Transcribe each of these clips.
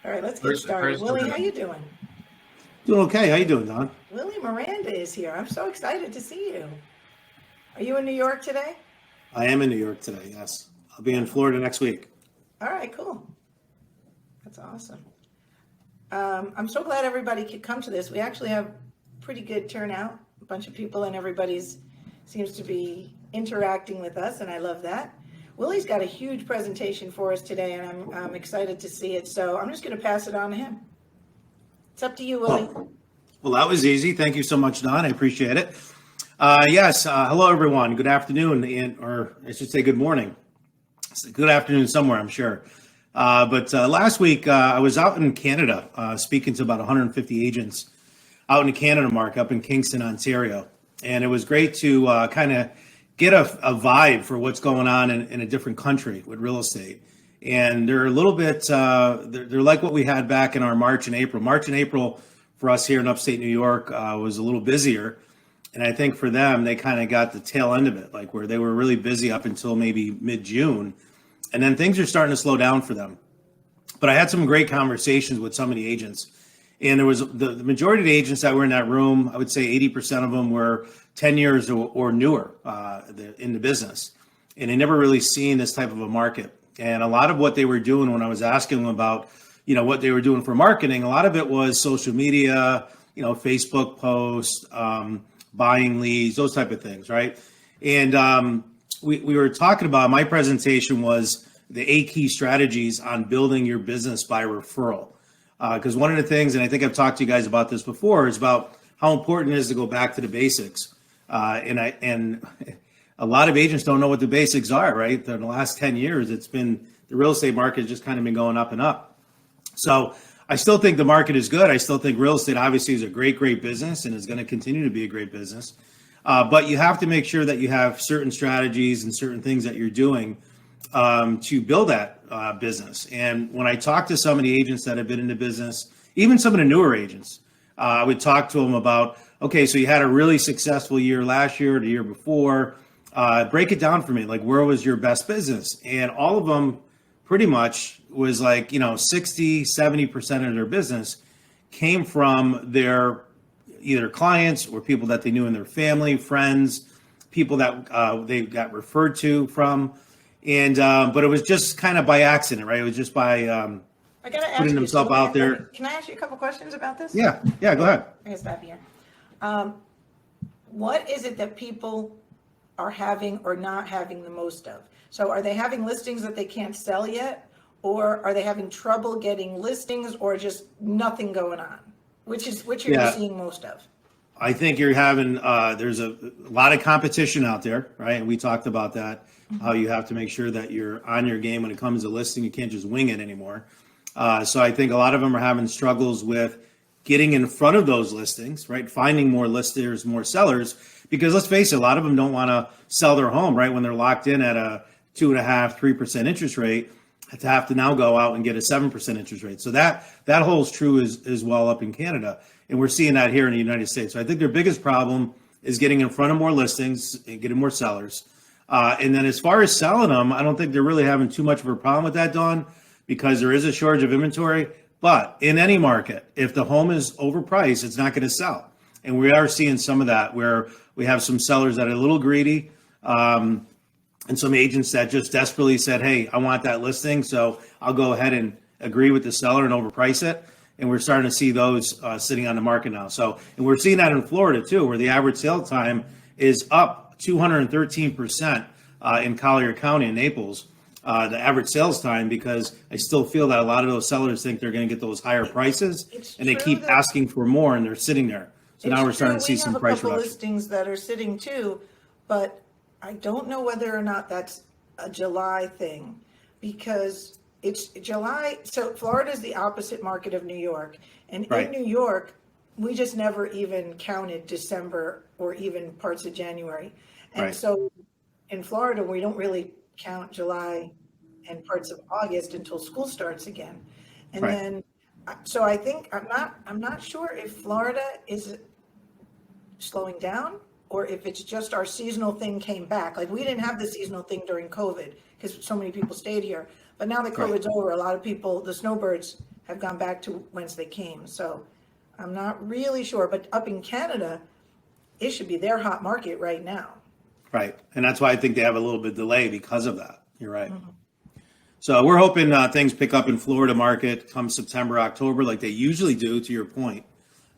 All right, let's get started. Willie, how you doing? Doing okay. How you doing, Don? Willie Miranda is here. I'm so excited to see you. Are you in New York today? I am in New York today, yes. I'll be in Florida next week. All right, cool. That's awesome. I'm so glad everybody could come to this. We actually have pretty good turnout, a bunch of people, and everybody's seems to be interacting with us, and I love that. Willie's got a huge presentation for us today, and I'm excited to see it. So I'm just going to pass it on to him. It's up to you, Willie. Well, that was easy. Thank you so much, Don. I appreciate it. Yes. Hello, everyone. Good afternoon, or I should say good morning. Good afternoon somewhere, I'm sure. But last week, I was out in Canada speaking to about 150 agents out in the Canada market up in Kingston, Ontario. And it was great to kind of get a vibe for what's going on in a different country with real estate. And they're a little bit, they're like what we had back in our March and April. March and April for us here in upstate New York was a little busier. And I think for them, they kind of got the tail end of it, like where they were really busy up until maybe mid-June. And then things are starting to slow down for them. But I had some great conversations with some of the agents. And there was the majority of the agents that were in that room, I would say 80% of them were 10 years or newer in the business. And they never really seen this type of a market. And a lot of what they were doing when I was asking them about, what they were doing for marketing, a lot of it was social media, Facebook posts, buying leads, those type of things, right? And we were talking about, my presentation was the 8 key strategies on building your business by referral. Because one of the things, and I think I've talked to you guys about this before, is about how important it is to go back to the basics. And a lot of agents don't know what the basics are, right? In the last 10 years, the real estate market has just kind of been going up and up. So I still think the market is good. I still think real estate obviously is a great, great business and is going to continue to be a great business. But you have to make sure that you have certain strategies and certain things that you're doing to build that business. And when I talk to some of the agents that have been in the business, even some of the newer agents, I would talk to them about, okay, so you had a really successful year last year or the year before. Break it down for me. Like, where was your best business? And all of them pretty much was like, 60, 70% of their business came from their either clients or people that they knew in their family, friends, people that they got referred to from. And but it was just kind of by accident, right? It was just by I gotta ask putting you, themselves out there. Can I ask you a couple questions about this? Yeah, go ahead. I guess that here. What is it that people are having or not having the most of? So are they having listings that they can't sell yet? Or are they having trouble getting listings or just nothing going on? Which are you seeing most of? I think you're having, there's a lot of competition out there, right? And we talked about that, how you have to make sure that you're on your game when it comes to listing. You can't just wing it anymore. So I think a lot of them are having struggles with getting in front of those listings, right? Finding more listers, more sellers, because let's face it, a lot of them don't want to sell their home, right? When they're locked in at a 2.5%, 3% interest rate, to have to now go out and get a 7% interest rate. So that holds true as well up in Canada. And we're seeing that here in the United States. So I think their biggest problem is getting in front of more listings and getting more sellers. And then as far as selling them, I don't think they're really having too much of a problem with that, Dawn, because there is a shortage of inventory. But in any market, if the home is overpriced, it's not going to sell. And we are seeing some of that where we have some sellers that are a little greedy, and some agents that just desperately said, hey, I want that listing, so I'll go ahead and agree with the seller and overprice it. And we're starting to see those sitting on the market now. So, and we're seeing that in Florida too, where the average sale time is up 213% in Collier County in Naples, the average sales time, because I still feel that a lot of those sellers think they're going to get those higher prices, and they keep asking for more, and they're sitting there. So now we're starting to see some price reduction. We have a couple listings that are sitting too, but I don't know whether or not that's a July thing, because it's July. So Florida is the opposite market of New York. And in New York, we just never even counted December or even parts of January. And so in Florida, we don't really count July and parts of August until school starts again. And then, so I think, I'm not sure if Florida is slowing down, or if it's just our seasonal thing came back. Like, we didn't have the seasonal thing during COVID because so many people stayed here. But now that COVID's over, a lot of people, the snowbirds, have gone back to whence they came. So I'm not really sure, but up in Canada, it should be their hot market right now. Right. And that's why I think they have a little bit delay because of that. You're right. So we're hoping things pick up in Florida market come September, October, like they usually do, to your point.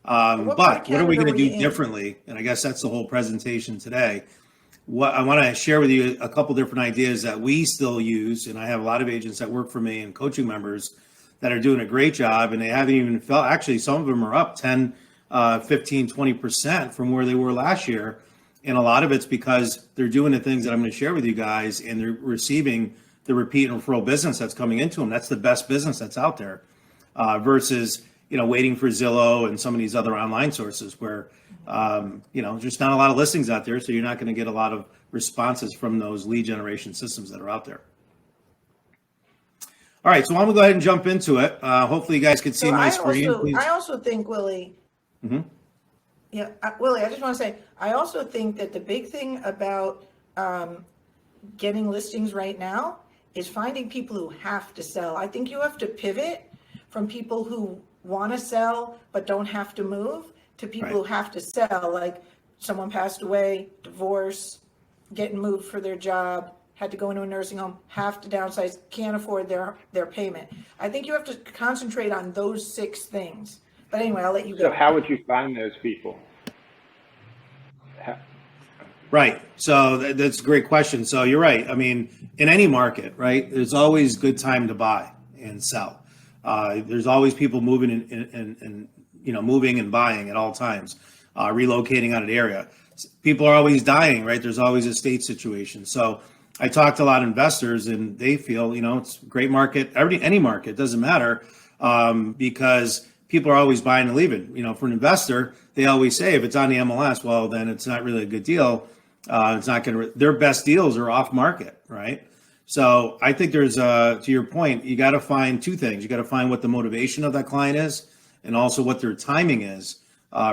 But what are we going to do differently? And I guess that's the whole presentation today. What I want to share with you a couple different ideas that we still use, and I have a lot of agents that work for me and coaching members that are doing a great job, and they haven't even felt, actually, some of them are up 10, 15, 20% from where they were last year. And a lot of it's because they're doing the things that I'm going to share with you guys, and they're receiving the repeat and referral business that's coming into them. That's the best business that's out there versus, waiting for Zillow and some of these other online sources where, just not a lot of listings out there. So you're not going to get a lot of responses from those lead generation systems that are out there. All right. So I'm going to go ahead and jump into it. Hopefully you guys can see my screen. I also think, Willie, yeah, Willie, I just want to say, I also think that the big thing about getting listings right now is finding people who have to sell. I think you have to pivot from people who want to sell but don't have to move to people who have to sell, like someone passed away, divorce, getting moved for their job, had to go into a nursing home, have to downsize, can't afford their payment. I think you have to concentrate on those 6 things. But anyway, I'll let you go. So how would you find those people? Right. So that's a great question. So you're right. I mean, in any market, right, there's always good time to buy and sell. There's always people moving and moving and buying at all times, relocating out of the area. People are always dying, right? There's always a state situation. So I talk to a lot of investors, and they feel, it's a great market. Any market, doesn't matter, because people are always buying and leaving. For an investor, they always say if it's on the MLS, well, then it's not really a good deal. It's not going to. Their best deals are off market, right? So I think there's, to your point, you got to find 2 things. You got to find what the motivation of that client is, and also what their timing is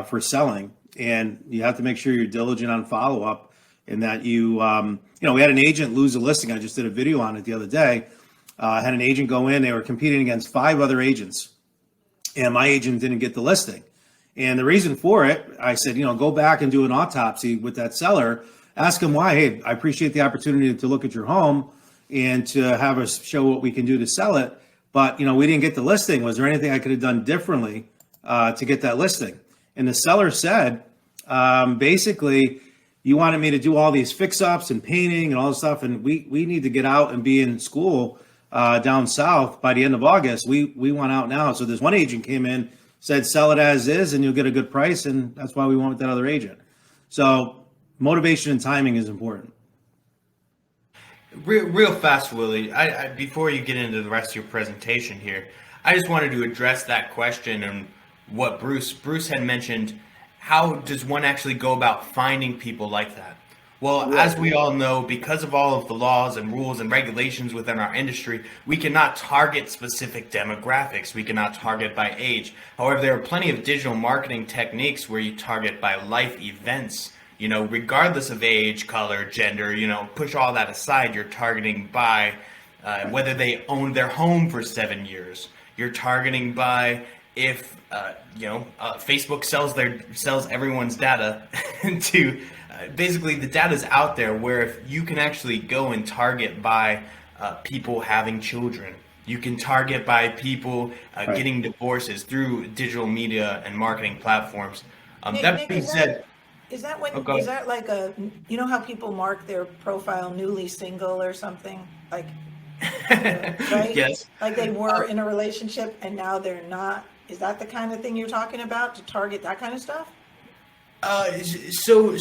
for selling. And you have to make sure you're diligent on follow up, and that we had an agent lose a listing. I just did a video on it the other day. Had an agent go in. They were competing against 5 other agents, and my agent didn't get the listing. And the reason for it, I said, go back and do an autopsy with that seller. Ask them why. Hey, I appreciate the opportunity to look at your home and to have us show what we can do to sell it. But, we didn't get the listing. Was there anything I could have done differently to get that listing? And the seller said, basically, you wanted me to do all these fix-ups and painting and all this stuff, and we need to get out and be in school down south by the end of August. We want out now. So this one agent came in, said, sell it as is, and you'll get a good price, and that's why we went with that other agent. So motivation and timing is important. Real fast, Willie, I before you get into the rest of your presentation here, I just wanted to address that question and what Bruce had mentioned. How does one actually go about finding people like that? Well, as we all know, because of all of the laws and rules and regulations within our industry, we cannot target specific demographics. We cannot target by age. However, there are plenty of digital marketing techniques where you target by life events. Regardless of age, color, gender, push all that aside, you're targeting by whether they owned their home for 7 years. You're targeting by if, Facebook sells everyone's data to basically the data's out there where if you can actually go and target by people having children. You can target by people getting divorces through digital media and marketing platforms. That being said, is that like how people mark their profile newly single or something? Like, right? Yes. Like they were in a relationship and now they're not. Is that the kind of thing you're talking about, to target that kind of stuff? So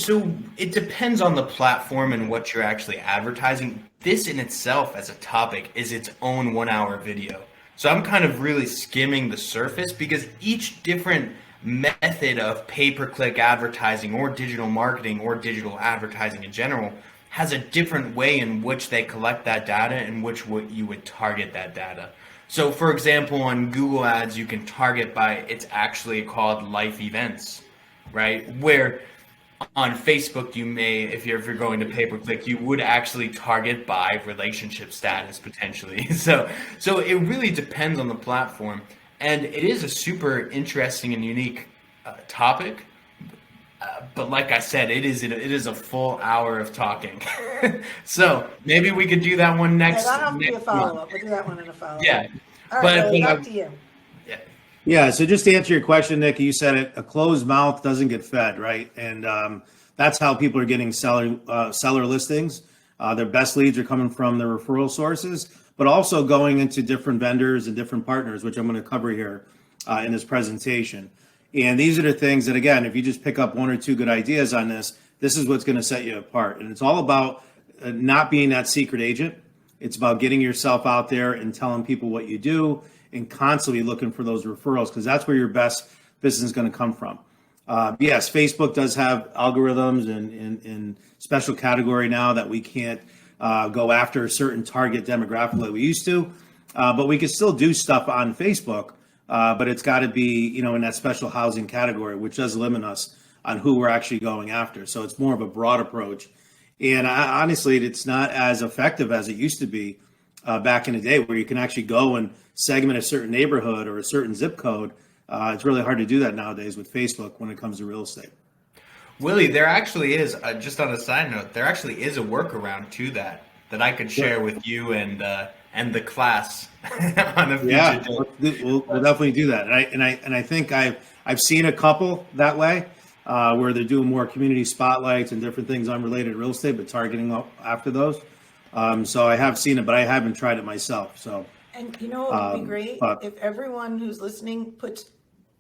it depends on the platform and what you're actually advertising. This in itself as a topic is its own 1-hour video. So I'm kind of really skimming the surface because each different method of pay-per-click advertising or digital marketing or digital advertising in general has a different way in which they collect that data and which you would target that data. So for example, on Google Ads, you can target by, it's actually called life events, right? Where on Facebook, you may, if you're going to pay-per-click, you would actually target by relationship status potentially. So it really depends on the platform. And it is a super interesting and unique topic. But like I said, it is a full hour of talking. So maybe we could do that one next. Yeah, that'll have to be a next follow-up. month. We'll do that one in a follow-up. Yeah. All right, But- Billy, but back to you. Yeah. Yeah, so just to answer your question, Nick, you said it, a closed mouth doesn't get fed, right? And that's how people are getting seller listings. Their best leads are coming from their referral sources, but also going into different vendors and different partners, which I'm going to cover here in this presentation. And these are the things that, again, if you just pick up one or two good ideas on this, this is what's going to set you apart. And it's all about not being that secret agent. It's about getting yourself out there and telling people what you do and constantly looking for those referrals, because that's where your best business is going to come from. Yes, Facebook does have algorithms and special category now that we can't go after a certain target demographic like we used to, but we can still do stuff on Facebook, but it's got to be, in that special housing category, which does limit us on who we're actually going after. So it's more of a broad approach. And honestly, it's not as effective as it used to be back in the day, where you can actually go and segment a certain neighborhood or a certain zip code. It's really hard to do that nowadays with Facebook when it comes to real estate. Willie, there actually is, just on a side note, there actually is a workaround to that I could share with you and the class on a future day. We'll definitely do that. And I think I've seen a couple that way, where they're doing more community spotlights and different things unrelated to real estate, but targeting up after those. So I have seen it, but I haven't tried it myself. So. And what would be great? If everyone who's listening puts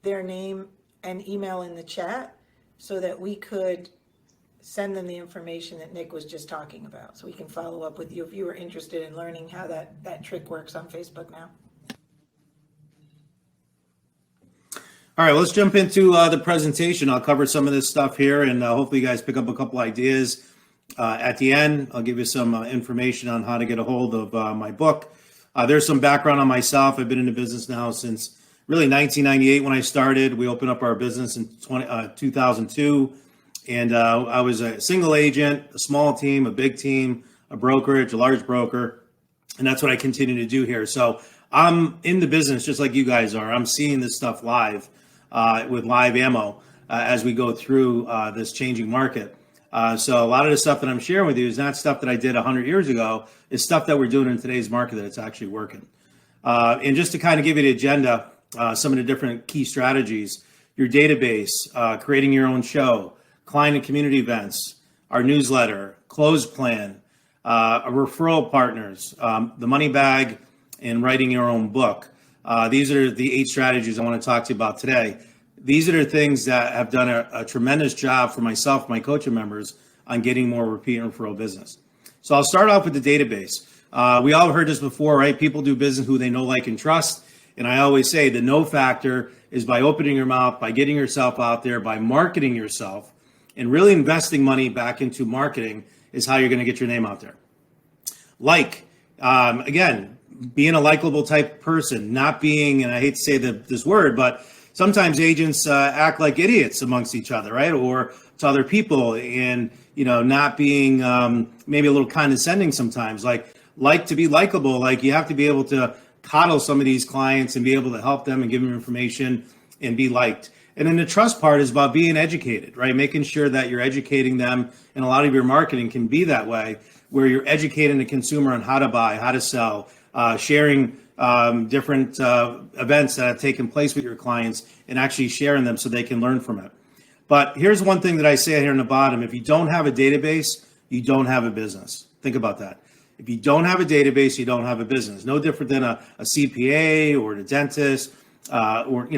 their name and email in the chat, so that we could send them the information that Nick was just talking about, so we can follow up with you if you were interested in learning how that trick works on Facebook now. All right, let's jump into the presentation. I'll cover some of this stuff here, and hopefully you guys pick up a couple ideas. At the end, I'll give you some information on how to get a hold of my book. There's some background on myself. I've been in the business now since really 1998 when I started. We opened up our business in 2002, and I was a single agent, a small team, a big team, a brokerage, a large broker, and that's what I continue to do here. So I'm in the business just like you guys are. I'm seeing this stuff live with live ammo as we go through this changing market. So a lot of the stuff that I'm sharing with you is not stuff that I did 100 years ago. It's stuff that we're doing in today's market that it's actually working. And just to kind of give you the agenda, some of the different key strategies, your database, creating your own show, client and community events, our newsletter, close plan, a referral partners, the money bag, and writing your own book. These are the 8 strategies I want to talk to you about today. These are the things that have done a tremendous job for myself, my coaching members, on getting more repeat and referral business. So I'll start off with the database. We all heard this before, right? People do business who they know, like, and trust. And I always say the know factor is by opening your mouth, by getting yourself out there, by marketing yourself, and really investing money back into marketing is how you're going to get your name out there. Again, being a likable type person, not being, and I hate to say this word, but sometimes agents act like idiots amongst each other, right? Or to other people, and not being maybe a little condescending sometimes. Like to be likable, like you have to be able to coddle some of these clients and be able to help them and give them information and be liked. And then the trust part is about being educated, right? Making sure that you're educating them, and a lot of your marketing can be that way, where you're educating the consumer on how to buy, how to sell, sharing different events that have taken place with your clients and actually sharing them so they can learn from it. But here's one thing that I say here in the bottom: if you don't have a database, you don't have a business. Think about that. If you don't have a database, you don't have a business. No different than a CPA or a dentist or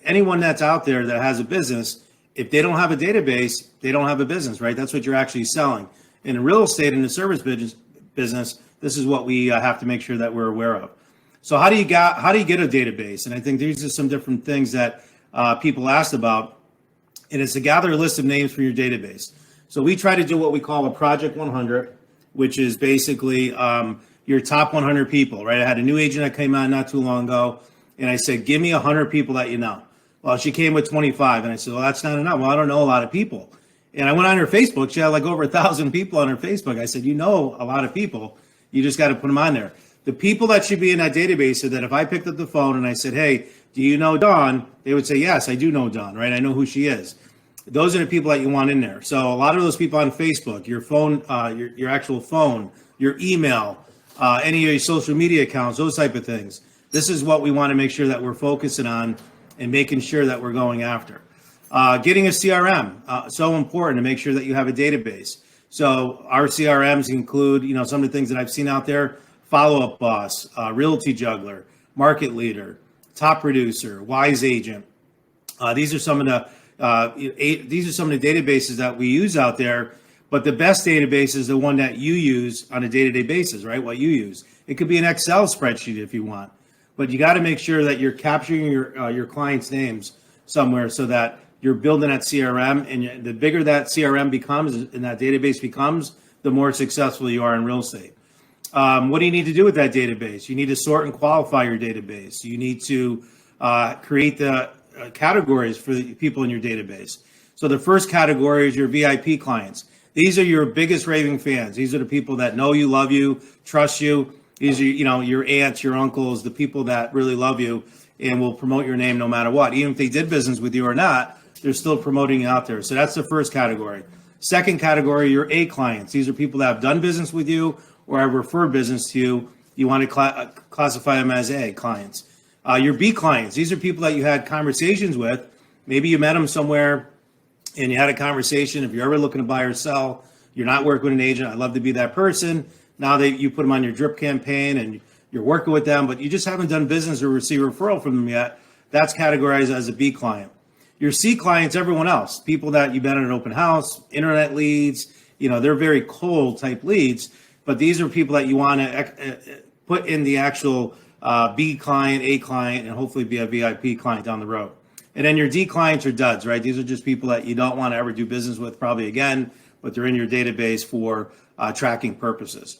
anyone that's out there that has a business. If they don't have a database, they don't have a business, right? That's what you're actually selling. In real estate, in the service business, this is what we have to make sure that we're aware of. So how do you get a database? And I think these are some different things that people asked about. And it's to gather a list of names from your database. So we try to do what we call a Project 100, which is basically your top 100 people, right? I had a new agent that came on not too long ago, and I said, give me 100 people that you know. Well, she came with 25, and I said, well, that's not enough. Well, I don't know a lot of people. And I went on her Facebook. She had like over 1,000 people on her Facebook. I said, you know a lot of people. You just got to put them on there. The people that should be in that database so that if I picked up the phone and I said, hey, do you know Dawn? They would say, yes, I do know Dawn, right? I know who she is. Those are the people that you want in there. So a lot of those people on Facebook, your phone, your actual phone, your email, any of your social media accounts, those type of things. This is what we want to make sure that we're focusing on and making sure that we're going after. Getting a CRM, so important to make sure that you have a database. So our CRMs include, some of the things that I've seen out there: Follow Up Boss, Realty Juggler, Market Leader, Top Producer, Wise Agent. These are some of the databases that we use out there. But the best database is the one that you use on a day-to-day basis, right? What you use. It could be an Excel spreadsheet if you want, but you got to make sure that you're capturing your clients' names somewhere so that you're building that CRM. And the bigger that CRM becomes and that database becomes, the more successful you are in real estate. What do you need to do with that database? You need to sort and qualify your database. You need to create the categories for the people in your database. So the first category is your VIP clients. These are your biggest raving fans. These are the people that know you, love you, trust you. These are, your aunts, your uncles, the people that really love you and will promote your name no matter what. Even if they did business with you or not, they're still promoting you out there. So that's the first category. Second category, your A clients. These are people that have done business with you or have referred business to you. You want to classify them as A clients. Your B clients. These are people that you had conversations with. Maybe you met them somewhere and you had a conversation. If you're ever looking to buy or sell, you're not working with an agent. I'd love to be that person. Now that you put them on your drip campaign and you're working with them, but you just haven't done business or received a referral from them yet, that's categorized as a B client. Your C clients, everyone else, people that you've been at an open house, internet leads, they're very cold type leads, but these are people that you want to put in the actual B client, A client, and hopefully be a VIP client down the road. And then your D clients are duds, right? These are just people that you don't want to ever do business with probably again, but they're in your database for tracking purposes.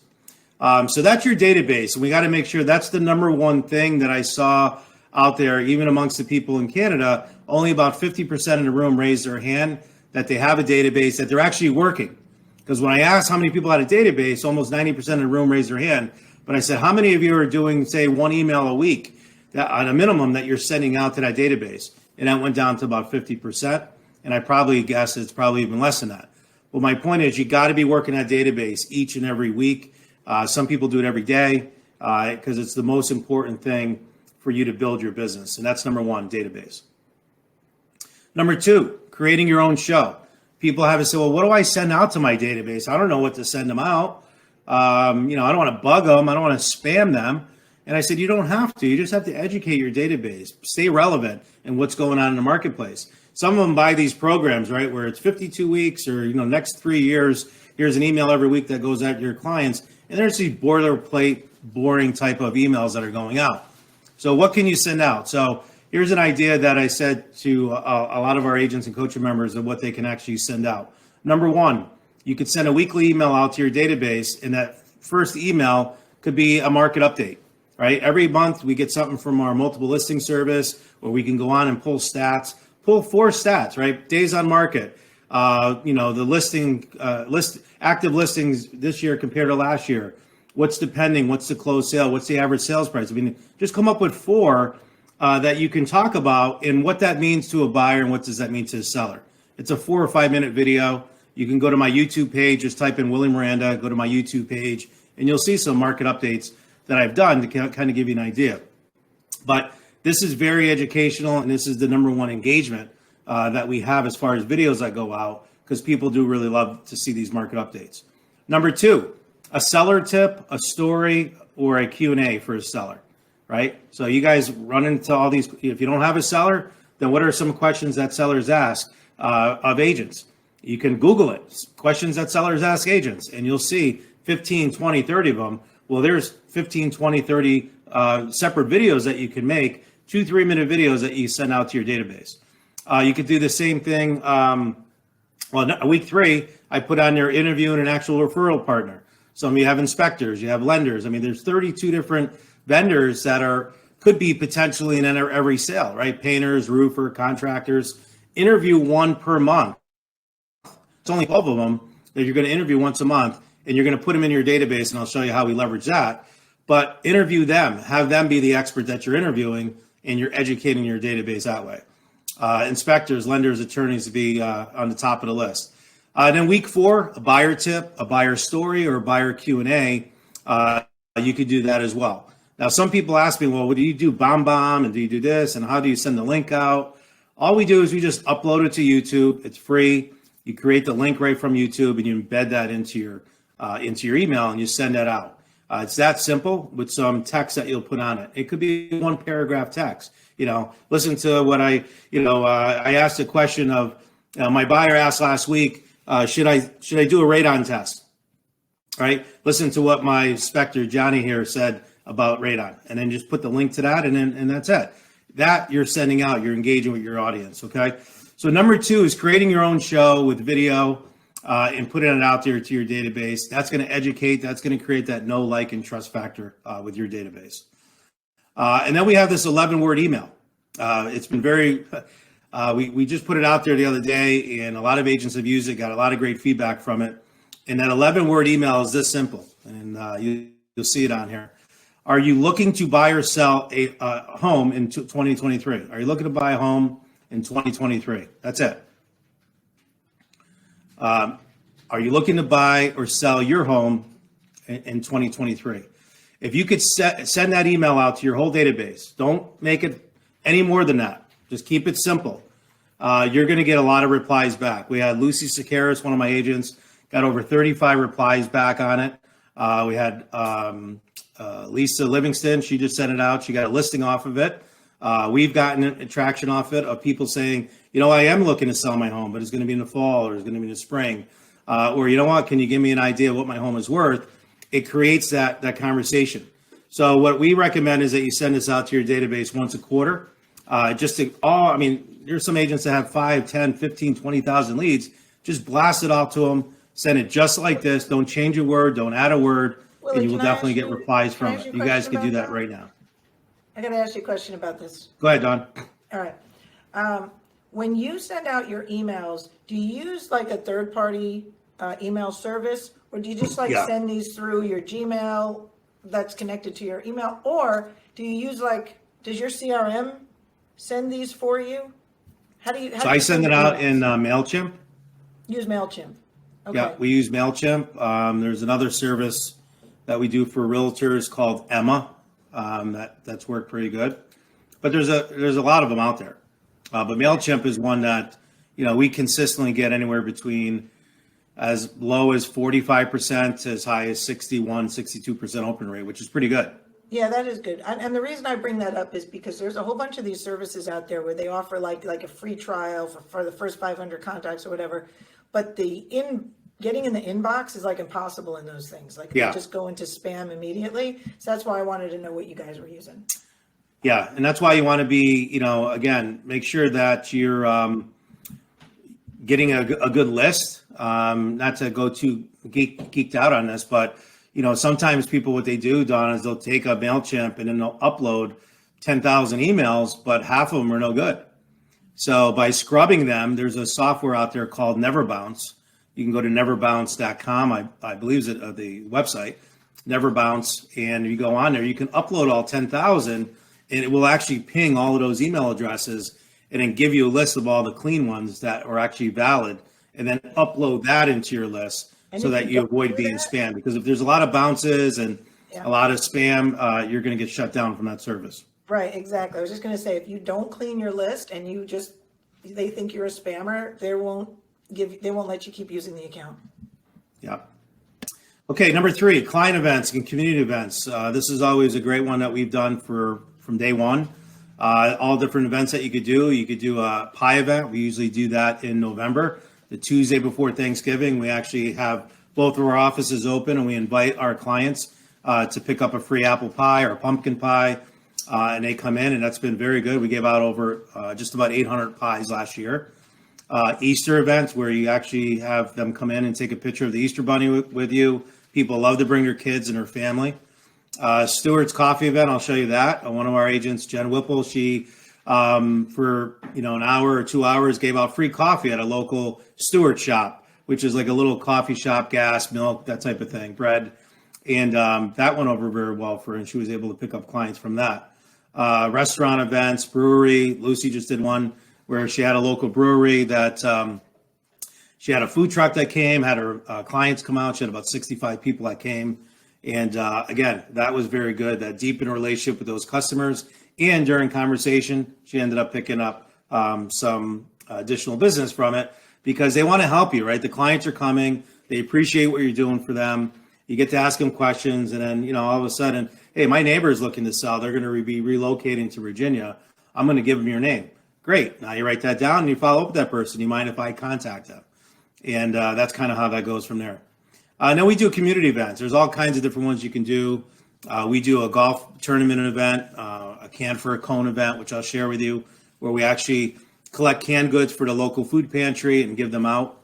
So that's your database. And we got to make sure that's the number one thing that I saw out there, even amongst the people in Canada. Only about 50% in the room raised their hand that they have a database, that they're actually working. Because when I asked how many people had a database, almost 90% of the room raised their hand. But I said, how many of you are doing, say, one email a week on a minimum that you're sending out to that database? And that went down to about 50%. And I probably guess it's probably even less than that. Well, my point is you got to be working that database each and every week. Some people do it every day because it's the most important thing for you to build your business. And that's number one, database. Number two, creating your own show. People have to say, well, what do I send out to my database? I don't know what to send them out. I don't want to bug them. I don't want to spam them. And I said, you don't have to. You just have to educate your database. Stay relevant in what's going on in the marketplace. Some of them buy these programs, right, where it's 52 weeks or, next 3 years, here's an email every week that goes out to your clients. And there's these boilerplate, boring type of emails that are going out. So what can you send out? So here's an idea that I said to a lot of our agents and coaching members of what they can actually send out. Number one, you could send a weekly email out to your database, and that first email could be a market update, right? Every month we get something from our multiple listing service where we can go on and pull stats, pull 4 stats, right? Days on market, the active listings this year compared to last year. What's the pending? What's the closed sale? What's the average sales price? I mean, just come up with 4 that you can talk about and what that means to a buyer and what does that mean to a seller. It's a 4 or 5 minute video. You can go to my YouTube page, just type in Willie Miranda, go to my YouTube page, and you'll see some market updates that I've done to kind of give you an idea. But this is very educational, and this is the number one engagement that we have as far as videos that go out, because people do really love to see these market updates. Number 2, a seller tip, a story, or a Q&A for a seller, right? So you guys run into all these. If you don't have a seller, then what are some questions that sellers ask of agents? You can Google it, questions that sellers ask agents, and you'll see 15, 20, 30 of them. Well, there's 15, 20, 30 separate videos that you can make, 2-3 minute videos that you send out to your database. You could do the same thing. Week 3, I put on your interview and an actual referral partner. Some of you have inspectors, you have lenders. I mean, there's 32 different vendors that could be potentially in every sale, right? Painters, roofer, contractors. Interview 1 per month. It's only 12 of them that you're going to interview once a month, and you're going to put them in your database, and I'll show you how we leverage that. but interview them, have them be the expert that you're interviewing, and you're educating your database that way. Inspectors, lenders, attorneys to be on the top of the list. Then week 4, a buyer tip, a buyer story, or a buyer Q&A. You could do that as well. Now, some people ask me, well, what do you do BombBomb, and do you do this, and how do you send the link out? All we do is we just upload it to YouTube. It's free. You create the link right from YouTube, and you embed that into your email, and you send that out. It's that simple with some text that you'll put on it. It could be 1 paragraph text. Listen to what I asked a question of my buyer asked last week, should I do a radon test? All right. Listen to what my inspector Johnny here said about radon, and then just put the link to that, and that's it. That you're sending out, you're engaging with your audience. Okay. So number 2 is creating your own show with video and putting it out there to your database. That's going to educate. That's going to create that know, like, and trust factor with your database. And then we have this 11-word email. It's been very, we just put it out there the other day, and a lot of agents have used it, got a lot of great feedback from it. And that 11-word email is this simple, and you'll see it on here. Are you looking to buy or sell a home in 2023? Are you looking to buy a home in 2023? That's it. Are you looking to buy or sell your home in 2023? If you could send that email out to your whole database, don't make it any more than that. Just keep it simple. You're going to get a lot of replies back. We had Lucy Sequeiros, one of my agents, got over 35 replies back on it. We had Lisa Livingston. She just sent it out. She got a listing off of it. We've gotten traction off it of people saying, I am looking to sell my home, but it's going to be in the fall, or it's going to be in the spring. Or, you know what, can you give me an idea of what my home is worth? It creates that conversation. So what we recommend is that you send this out to your database once a quarter. There's some agents that have 5, 10, 15, 20,000 leads. Just blast it off to them. Send it just like this. Don't change a word. Don't add a word. Willie, and you will definitely get replies from it. You guys can do that right now. I got to ask you a question about this. Go ahead, Don. All right. When you send out your emails, do you use like a third-party email service, or do you just send these through your Gmail that's connected to your email, or do you use does your CRM send these for you? How do you send it out in MailChimp. Use MailChimp. Okay. Yeah, we use MailChimp. There's another service that we do for realtors called Emma. That's worked pretty good. But there's a lot of them out there. But MailChimp is one that, we consistently get anywhere between as low as 45% to as high as 61, 62% open rate, which is pretty good. Yeah, that is good. And the reason I bring that up is because there's a whole bunch of these services out there where they offer like a free trial for the first 500 contacts or whatever. But getting in the inbox is impossible in those things. They just go into spam immediately. So that's why I wanted to know what you guys were using. Yeah, and that's why you want to be, again, make sure that you're getting a good list. Not to go too geeked out on this, but sometimes people, what they do, Don, is they'll take a MailChimp and then they'll upload 10,000 emails, but half of them are no good. So by scrubbing them, there's a software out there called NeverBounce. You can go to neverbounce.com, I believe is the website, NeverBounce, and you go on there, you can upload all 10,000, and it will actually ping all of those email addresses and then give you a list of all the clean ones that are actually valid, and then upload that into your list so that you avoid being spam. Because if there's a lot of bounces and a lot of spam, you're going to get shut down from that service. Right, exactly. I was just going to say, if you don't clean your list and they think you're a spammer, they won't let you keep using the account. Yeah. Okay, number 3, client events and community events. This is always a great one that we've done from day one. All different events that you could do. You could do a pie event. We usually do that in November, the Tuesday before Thanksgiving. We actually have both of our offices open, and we invite our clients to pick up a free apple pie or a pumpkin pie, and they come in, and that's been very good. We gave out over just about 800 pies last year. Easter events where you actually have them come in and take a picture of the Easter bunny with you. People love to bring their kids and their family. Stewart's coffee event, I'll show you that. One of our agents, Jen Whipple, she for an hour or 2 hours gave out free coffee at a local Stewart shop, which is like a little coffee shop, gas, milk, that type of thing, bread. And that went over very well for her, and she was able to pick up clients from that. Restaurant events, brewery. Lucy just did one where she had a local brewery that she had a food truck that came, had her clients come out. She had about 65 people that came. And again, that was very good. That deepened a relationship with those customers. And during conversation, she ended up picking up some additional business from it because they want to help you, right? The clients are coming. They appreciate what you're doing for them. You get to ask them questions. And then, all of a sudden, hey, my neighbor is looking to sell. They're going to be relocating to Virginia. I'm going to give them your name. Great. Now you write that down and you follow up with that person. You mind if I contact them? And that's kind of how that goes from there. Now we do community events. There's all kinds of different ones you can do. We do a golf tournament event, a can for a cone event, which I'll share with you, where we actually collect canned goods for the local food pantry and give them out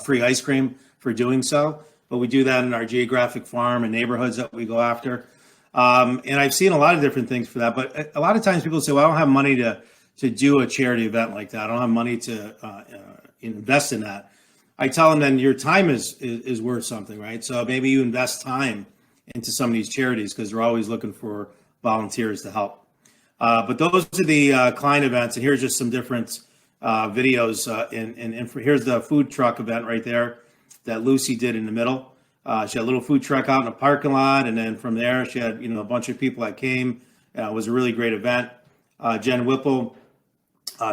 free ice cream for doing so. But we do that in our geographic farm and neighborhoods that we go after. And I've seen a lot of different things for that. But a lot of times people say, well, I don't have money to do a charity event like that. I don't have money to invest in that. I tell them then your time is worth something, right? So maybe you invest time into some of these charities because they're always looking for volunteers to help. But those are the client events, and here's just some different videos. And here's the food truck event right there that Lucy did in the middle. She had a little food truck out in a parking lot, and then from there she had a bunch of people that came. It was a really great event. Jen Whipple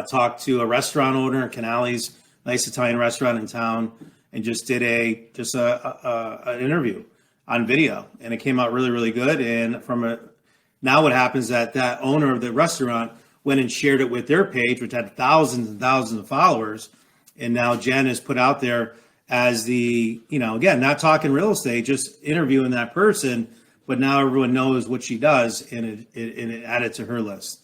talked to a restaurant owner, Canales, nice Italian restaurant in town, and just did an interview on video, and it came out really, really good. And now what happens is that owner of the restaurant went and shared it with their page, which had thousands and thousands of followers, and now Jen is put out there as the, again, not talking real estate, just interviewing that person, but now everyone knows what she does, and it added to her list.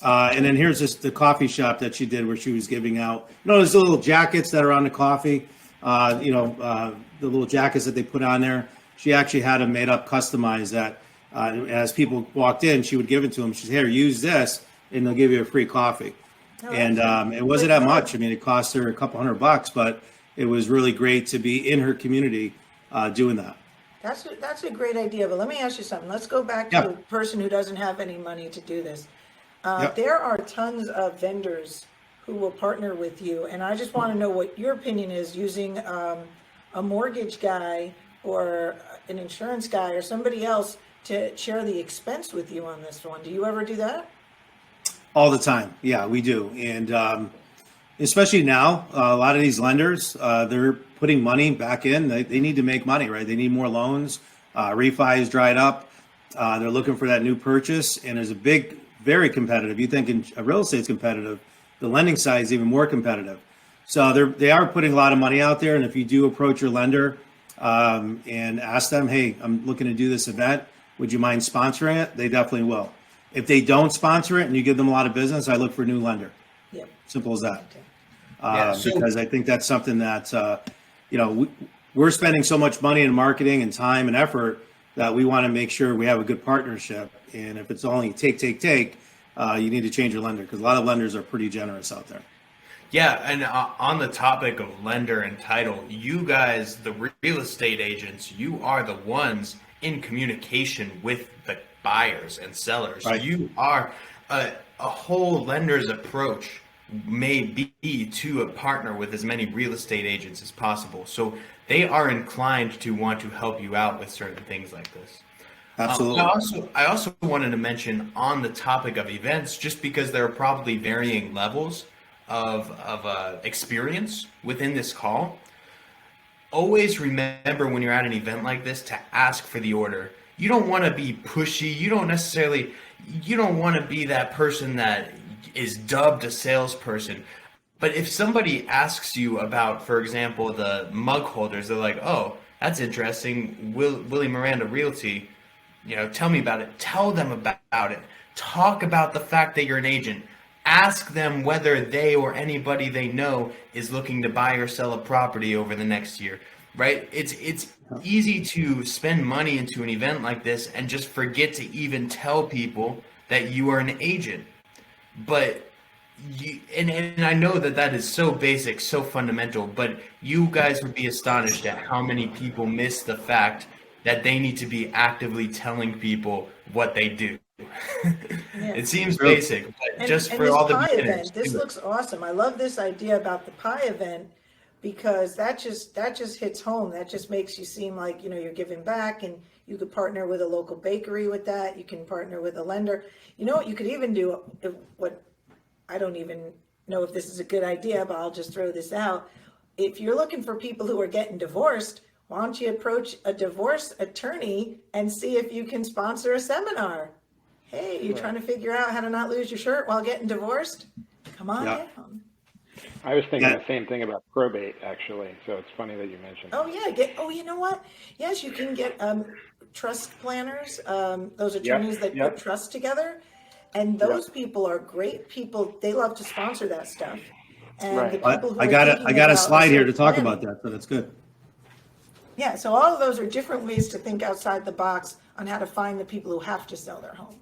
And then here's just the coffee shop that she did where she was giving out, there's the little jackets that are on the coffee, the little jackets that they put on there. She actually had them made up, customized that as people walked in, she would give it to them. She said, here, use this, and they'll give you a free coffee. And it wasn't that much. I mean, it cost her a couple $100, but it was really great to be in her community doing that. That's a great idea, but let me ask you something. Let's go back to a person who doesn't have any money to do this. There are tons of vendors who will partner with you, and I just want to know what your opinion is using a mortgage guy or an insurance guy or somebody else to share the expense with you on this one. Do you ever do that? All the time. Yeah, we do. And especially now, a lot of these lenders, they're putting money back in. They need to make money, right? They need more loans. Refi is dried up. They're looking for that new purchase, and there's very competitive. You think real estate's competitive, the lending side is even more competitive. So they are putting a lot of money out there. And if you do approach your lender and ask them, hey, I'm looking to do this event, would you mind sponsoring it? They definitely will. If they don't sponsor it and you give them a lot of business, I look for a new lender. Yep. Simple as that. Okay. Because I think that's something that, we're spending so much money in marketing and time and effort that we want to make sure we have a good partnership. And if it's only take, you need to change your lender because a lot of lenders are pretty generous out there. Yeah, and on the topic of lender and title, you guys, the real estate agents, you are the ones in communication with the buyers and sellers. Right. You are a whole lender's approach may be to a partner with as many real estate agents as possible. So they are inclined to want to help you out with certain things like this. Absolutely. I also wanted to mention on the topic of events, just because there are probably varying levels of experience within this call. Always remember when you're at an event like this to ask for the order. You don't want to be pushy. You don't want to be that person that is dubbed a salesperson. But if somebody asks you about, for example, the mug holders, they're like, oh, that's interesting. Willie Miranda Realty, tell me about it. Tell them about it. Talk about the fact that you're an agent. Ask them whether they or anybody they know is looking to buy or sell a property over the next year, right? It's easy to spend money into an event like this and just forget to even tell people that you are an agent. But and I know that is so basic, so fundamental, but you guys would be astonished at how many people miss the fact that they need to be actively telling people what they do. It seems basic, but just for this all the pie beginners. event, this looks awesome. I love this idea about the pie event because that just hits home. That just makes you seem like, you're giving back, and you could partner with a local bakery with that. You can partner with a lender. You know what you could even do, what I don't even know if this is a good idea, but I'll just throw this out. If you're looking for people who are getting divorced, why don't you approach a divorce attorney and see if you can sponsor a seminar? Hey, you're trying to figure out how to not lose your shirt while getting divorced? Come on down. I was thinking the same thing about probate, actually. So it's funny that you mentioned that. Oh yeah, you know what? Yes, you can get trust planners, those attorneys that put trust together, and those people are great people. They love to sponsor that stuff. And the people who I got a slide here to talk about that, so that's good. Yeah, so all of those are different ways to think outside the box on how to find the people who have to sell their home.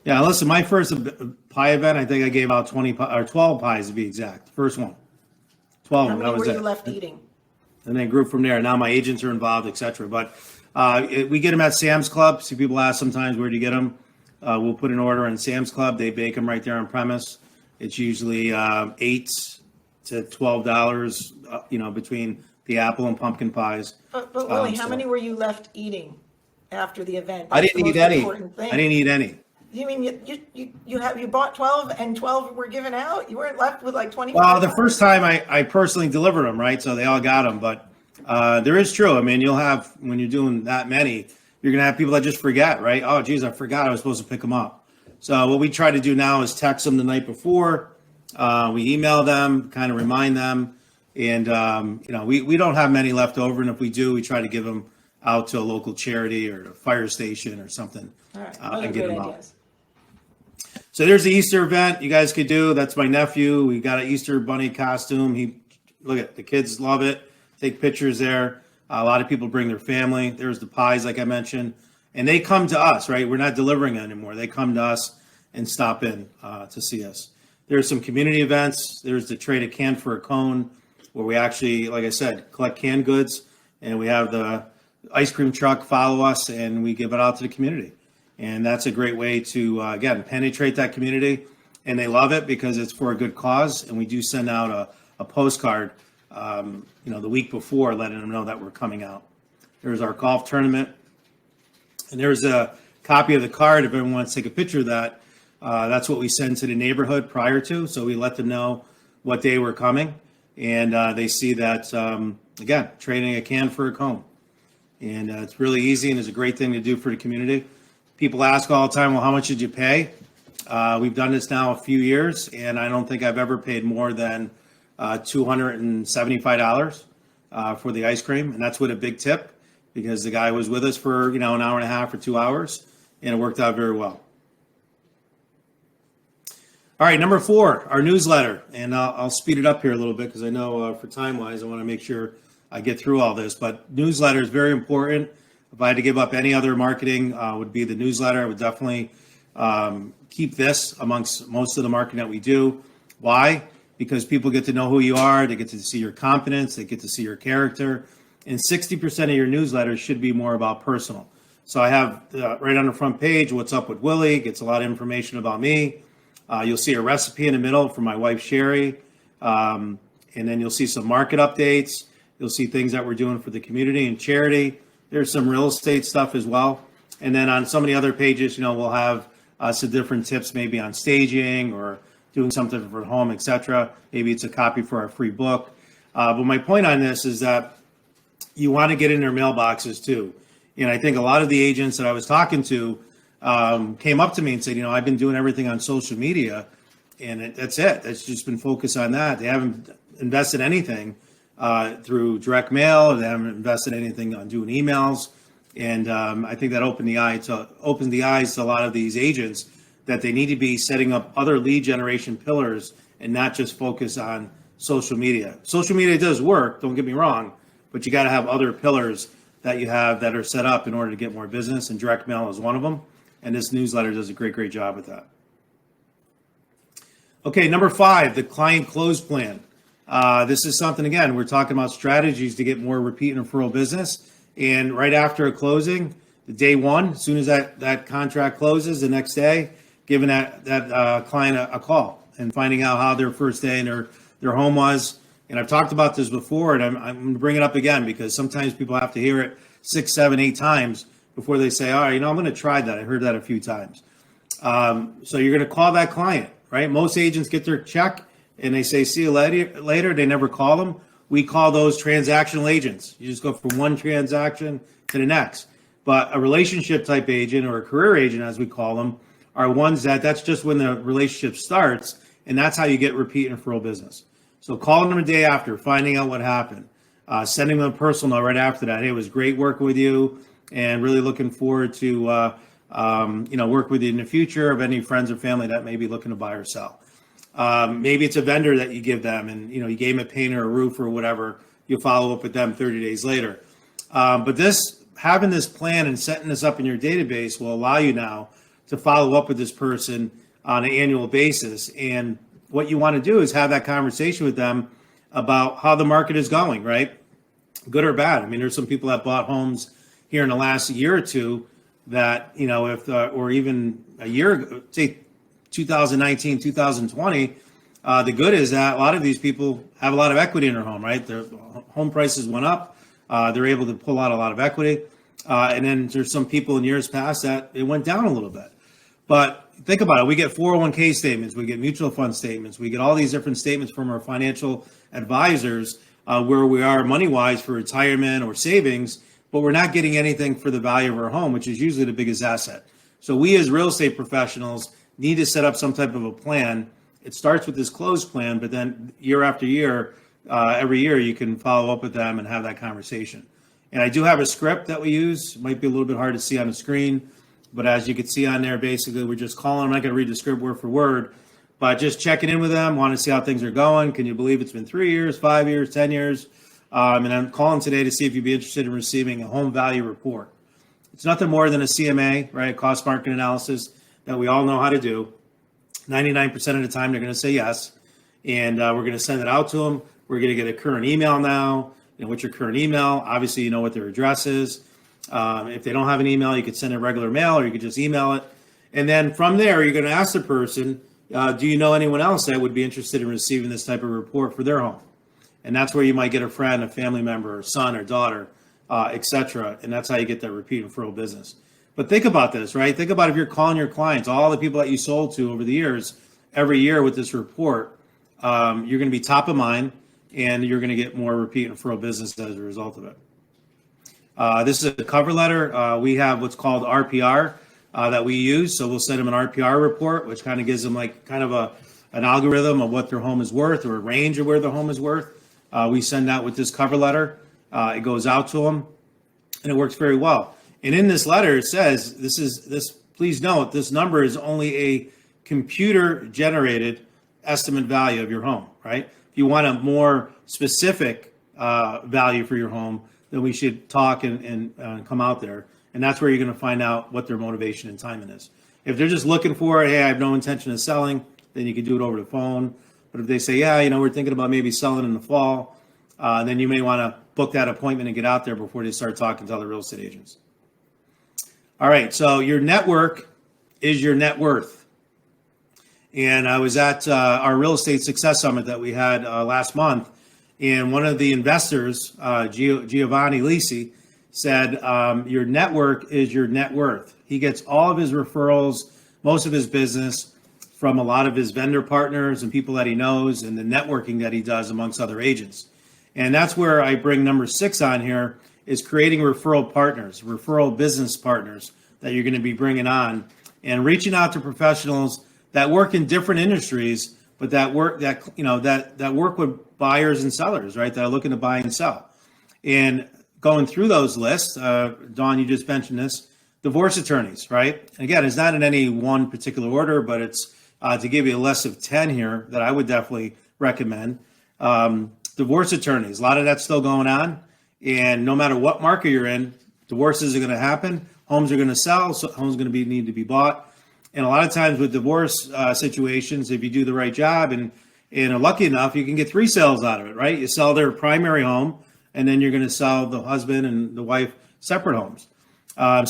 Yeah, listen, my first pie event, I think I gave out 20 or 12 pies to be exact. First one. 12. How many that was were it. you left eating? And then grew from there. Now my agents are involved, etc. But we get them at Sam's Club. See, people ask sometimes, where do you get them? We'll put an order in Sam's Club. They bake them right there on premise. It's usually $8 to $12, between the apple and pumpkin pies. But Willie, how many were you left eating after the event? I That's didn't the eat most any. important thing. I didn't eat any. You mean you bought 12 and 12 were given out? You weren't left with like 25? Well, the first time I personally delivered them, right? So they all got them. But there is true. I mean, you'll have, when you're doing that many, you're going to have people that just forget, right? Oh, geez, I forgot I was supposed to pick them up. So what we try to do now is text them the night before. We email them, kind of remind them. And, we don't have many left over. And if we do, we try to give them out to a local charity or a fire station or something. All right, and get them ideas. out. So there's the Easter event you guys could do. That's my nephew. We got an Easter bunny costume. Look at the kids love it. Take pictures there. A lot of people bring their family. There's the pies, like I mentioned, and they come to us, right? We're not delivering anymore. They come to us and stop in to see us. There's some community events. There's the trade a can for a cone, where we actually, like I said, collect canned goods, and we have the ice cream truck follow us, and we give it out to the community. And that's a great way to, again, penetrate that community. And they love it because it's for a good cause. And we do send out a postcard, the week before, letting them know that we're coming out. There's our golf tournament. And there's a copy of the card. If everyone wants to take a picture of that, that's what we send to the neighborhood prior to. So we let them know what day we're coming. And they see that, again, trading a can for a cone. And it's really easy and is a great thing to do for the community. People ask all the time, well, how much did you pay? We've done this now a few years, and I don't think I've ever paid more than $275 for the ice cream. And that's with a big tip, because the guy was with us for, an hour and a half or 2 hours, and it worked out very well. All right, number 4, our newsletter. And I'll speed it up here a little bit because I know for time-wise, I want to make sure I get through all this. But newsletter is very important. If I had to give up any other marketing, would be the newsletter. I would definitely keep this amongst most of the marketing that we do. Why? Because people get to know who you are. They get to see your competence. They get to see your character. And 60% of your newsletter should be more about personal. So I have right on the front page, what's up with Willie, gets a lot of information about me. You'll see a recipe in the middle for my wife, Sherry. And then you'll see some market updates. You'll see things that we're doing for the community and charity. There's some real estate stuff as well. And then on some of the other pages, we'll have some different tips, maybe on staging or doing something for home, etc. Maybe it's a copy for our free book. But my point on this is that you want to get in their mailboxes too. And I think a lot of the agents that I was talking to came up to me and said, I've been doing everything on social media, and that's it. It's just been focused on that. They haven't invested anything through direct mail. They haven't invested anything on doing emails. And I think that opens the eyes to a lot of these agents that they need to be setting up other lead generation pillars and not just focus on social media. Social media does work, don't get me wrong, but you got to have other pillars that you have that are set up in order to get more business, and direct mail is one of them. And this newsletter does a great job with that. Okay, number 5, the client close plan. This is something, again, we're talking about strategies to get more repeat and referral business. And right after a closing, the day one, as soon as that contract closes, the next day, giving that client a call and finding out how their first day in their home was. And I've talked about this before, and I'm going to bring it up again because sometimes people have to hear it 6, 7, 8 times before they say, all right, I'm going to try that. I heard that a few times. So you're going to call that client, right? Most agents get their check and they say, see you later. They never call them. We call those transactional agents. You just go from one transaction to the next. But a relationship type agent or a career agent, as we call them, are ones that's just when the relationship starts, and that's how you get repeat and referral business. So calling them a day after, finding out what happened, sending them a personal note right after that. Hey, it was great working with you, and really looking forward to work with you in the future. Of any friends or family that may be looking to buy or sell. Maybe it's a vendor that you give them, and you gave them a painter, or a roofer, or whatever. You'll follow up with them 30 days later. But having this plan and setting this up in your database will allow you now to follow up with this person on an annual basis. And what you want to do is have that conversation with them about how the market is going, right? Good or bad. I mean, there's some people that bought homes here in the last year or two that, or even a year ago, say 2019, 2020, the good is that a lot of these people have a lot of equity in their home, right? Their home prices went up. They're able to pull out a lot of equity. And then there's some people in years past that it went down a little bit. But think about it. We get 401k statements. We get mutual fund statements. We get all these different statements from our financial advisors where we are money-wise for retirement or savings, but we're not getting anything for the value of our home, which is usually the biggest asset. So we as real estate professionals need to set up some type of a plan. It starts with this closed plan, but then year after year, every year you can follow up with them and have that conversation. And I do have a script that we use. It might be a little bit hard to see on the screen, but as you can see on there, basically we're just calling. I'm not going to read the script word for word, but just checking in with them, want to see how things are going. Can you believe it's been 3 years, 5 years, 10 years? And I'm calling today to see if you'd be interested in receiving a home value report. It's nothing more than a CMA, right? Cost market analysis that we all know how to do. 99% of the time, they're going to say yes. And we're going to send it out to them. We're going to get a current email now. What's your current email? Obviously, you know what their address is. If they don't have an email, you could send a regular mail or you could just email it. And then from there, you're going to ask the person, do you know anyone else that would be interested in receiving this type of report for their home? And that's where you might get a friend, a family member, or son or daughter, etc. And that's how you get that repeat referral business. But think about this, right? Think about if you're calling your clients, all the people that you sold to over the years, every year with this report, you're going to be top of mind and you're going to get more repeat referral business as a result of it. This is a cover letter. We have what's called RPR that we use. So we'll send them an RPR report, which kind of gives them like kind of an algorithm of what their home is worth or a range of where their home is worth. We send that with this cover letter. It goes out to them and it works very well. And in this letter, it says, please note, this number is only a computer generated estimate value of your home, right? If you want a more specific value for your home, then we should talk and come out there. And that's where you're going to find out what their motivation and timing is. If they're just looking for it, hey, I have no intention of selling, then you can do it over the phone. But if they say, yeah, we're thinking about maybe selling in the fall, then you may want to book that appointment and get out there before they start talking to other real estate agents. All right, so your network is your net worth. And I was at our Real Estate Success Summit that we had last month, and one of the investors, Giovanni Lisi, said your network is your net worth. He gets all of his referrals, most of his business from a lot of his vendor partners and people that he knows and the networking that he does amongst other agents. And that's where I bring number 6 on here, is creating referral partners, referral business partners that you're going to be bringing on and reaching out to professionals that work in different industries, but that work that work with buyers and sellers, right? That are looking to buy and sell. And going through those lists, Dawn, you just mentioned this, divorce attorneys, right? Again, it's not in any one particular order, but it's to give you a list of 10 here that I would definitely recommend. Divorce attorneys, a lot of that's still going on. And no matter what market you're in, divorces are going to happen. Homes are going to sell. So homes are going to need to be bought. And a lot of times with divorce situations, if you do the right job and are lucky enough, you can get 3 sales out of it, right? You sell their primary home, and then you're going to sell the husband and the wife separate homes.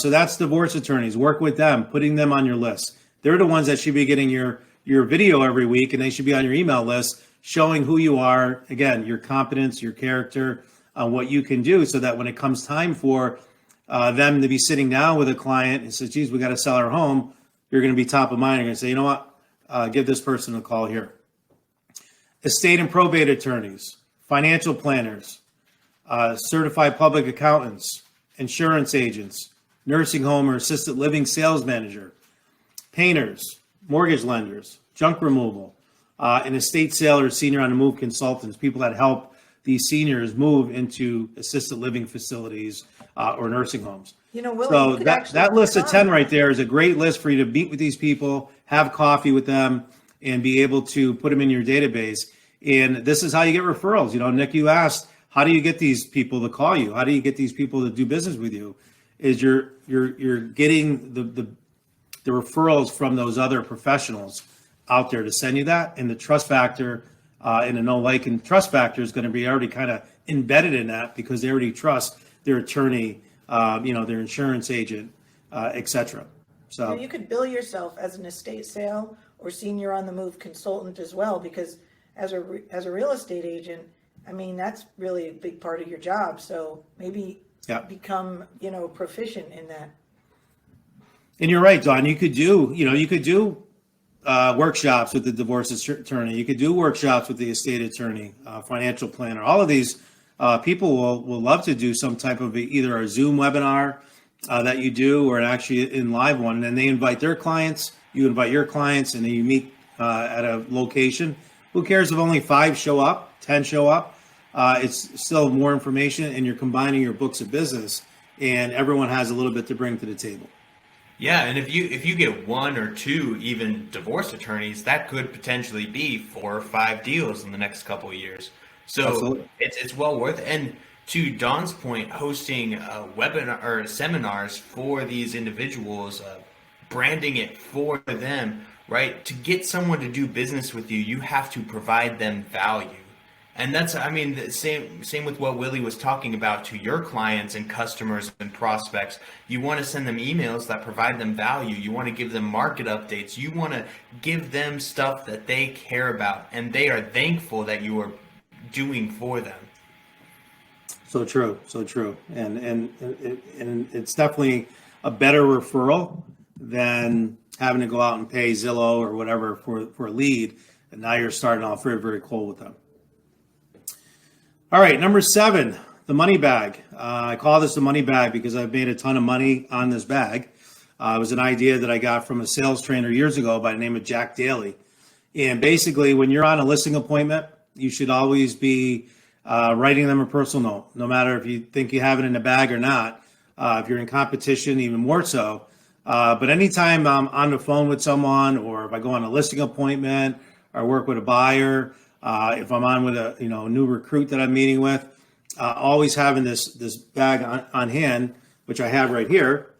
So that's divorce attorneys. Work with them, putting them on your list. They're the ones that should be getting your video every week, and they should be on your email list, showing who you are, again, your competence, your character, what you can do, so that when it comes time for them to be sitting down with a client and says, geez, we got to sell our home, you're going to be top of mind. You're going to say, you know what, give this person a call here. Estate and probate attorneys, financial planners, certified public accountants, insurance agents, nursing home or assisted living sales manager, painters, mortgage lenders, junk removal, and estate sale or senior on the move consultants, people that help these seniors move into assisted living facilities or nursing homes. You know, Willie, So you could that list of 10 right there is a great list for you to meet with these people, have coffee with them, and be able to put them in your database. And this is how you get referrals. You know, Nick, you asked, how do you get these people to call you? How do you get these people to do business with you? Is you're getting the referrals from those other professionals out there to send you that, and the trust factor and the know, like, and trust factor is going to be already kind of embedded in that, because they already trust their attorney, their insurance agent, etc. So you could bill yourself as an estate sale or senior on the move consultant as well, because as a real estate agent, I mean, that's really a big part of your job. So maybe become, proficient in that. And you're right, Don. You could do workshops with the divorce attorney. You could do workshops with the estate attorney, financial planner. All of these people will love to do some type of either a Zoom webinar that you do, or actually in live one. And then they invite their clients, you invite your clients, and then you meet at a location. Who cares if only 5 show up, 10 show up? It's still more information, and you're combining your books of business, and everyone has a little bit to bring to the table. Yeah, and if you get 1 or 2 even divorce attorneys, that could potentially be 4 or 5 deals in the next couple of years. So Absolutely. it's well worth it. And to Don's point, hosting webinar or seminars for these individuals, branding it for them, right? To get someone to do business with you, you have to provide them value. And that's, I mean, the same with what Willie was talking about to your clients and customers and prospects. You want to send them emails that provide them value. You want to give them market updates. You want to give them stuff that they care about and they are thankful that you are doing for them. So true. And it's definitely a better referral than having to go out and pay Zillow or whatever for a lead. And now you're starting off very, very cold with them. All right, number 7, the money bag. I call this the money bag because I've made a ton of money on this bag. It was an idea that I got from a sales trainer years ago by the name of Jack Daly. And basically, when you're on a listing appointment, you should always be writing them a personal note, no matter if you think you have it in the bag or not. If you're in competition, even more so. But anytime I'm on the phone with someone, or if I go on a listing appointment, or work with a buyer, if I'm on with a new recruit that I'm meeting with, always having this bag on hand, which I have right here.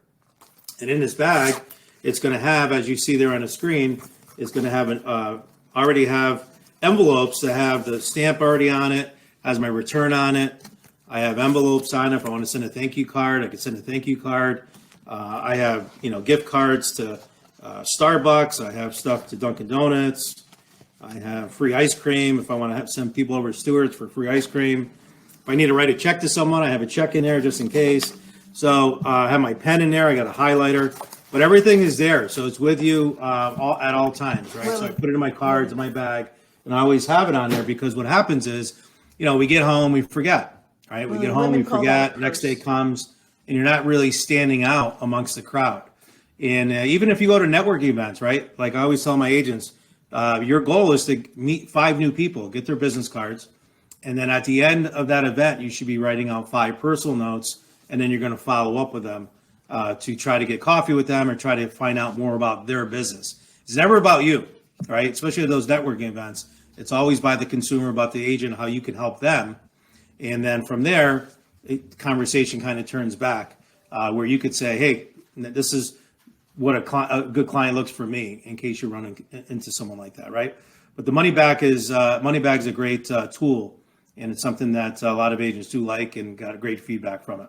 And in this bag, it's going to have, as you see there on the screen, it's going to have already have envelopes that have the stamp already on it, has my return on it. I have envelopes on it. If I want to send a thank you card, I can send a thank you card. I have gift cards to Starbucks. I have stuff to Dunkin' Donuts. I have free ice cream if I want to send people over to Stewart's for free ice cream. If I need to write a check to someone, I have a check in there just in case. So I have my pen in there. I got a highlighter, but everything is there. So it's with you at all times, right? So I put it in my cards, in my bag, and I always have it on there, because what happens is, we get home, we forget, right? We get home, we forget, next day comes, and you're not really standing out amongst the crowd. And even if you go to networking events, right? Like I always tell my agents, your goal is to meet 5 new people, get their business cards. And then at the end of that event, you should be writing out 5 personal notes, and then you're going to follow up with them to try to get coffee with them or try to find out more about their business. It's never about you, right? Especially at those networking events. It's always by the consumer, about the agent, how you can help them. And then from there, conversation kind of turns back where you could say, hey, this is what a good client looks for me, in case you're running into someone like that, right? But the money bag is a great tool, and it's something that a lot of agents do like and got great feedback from it.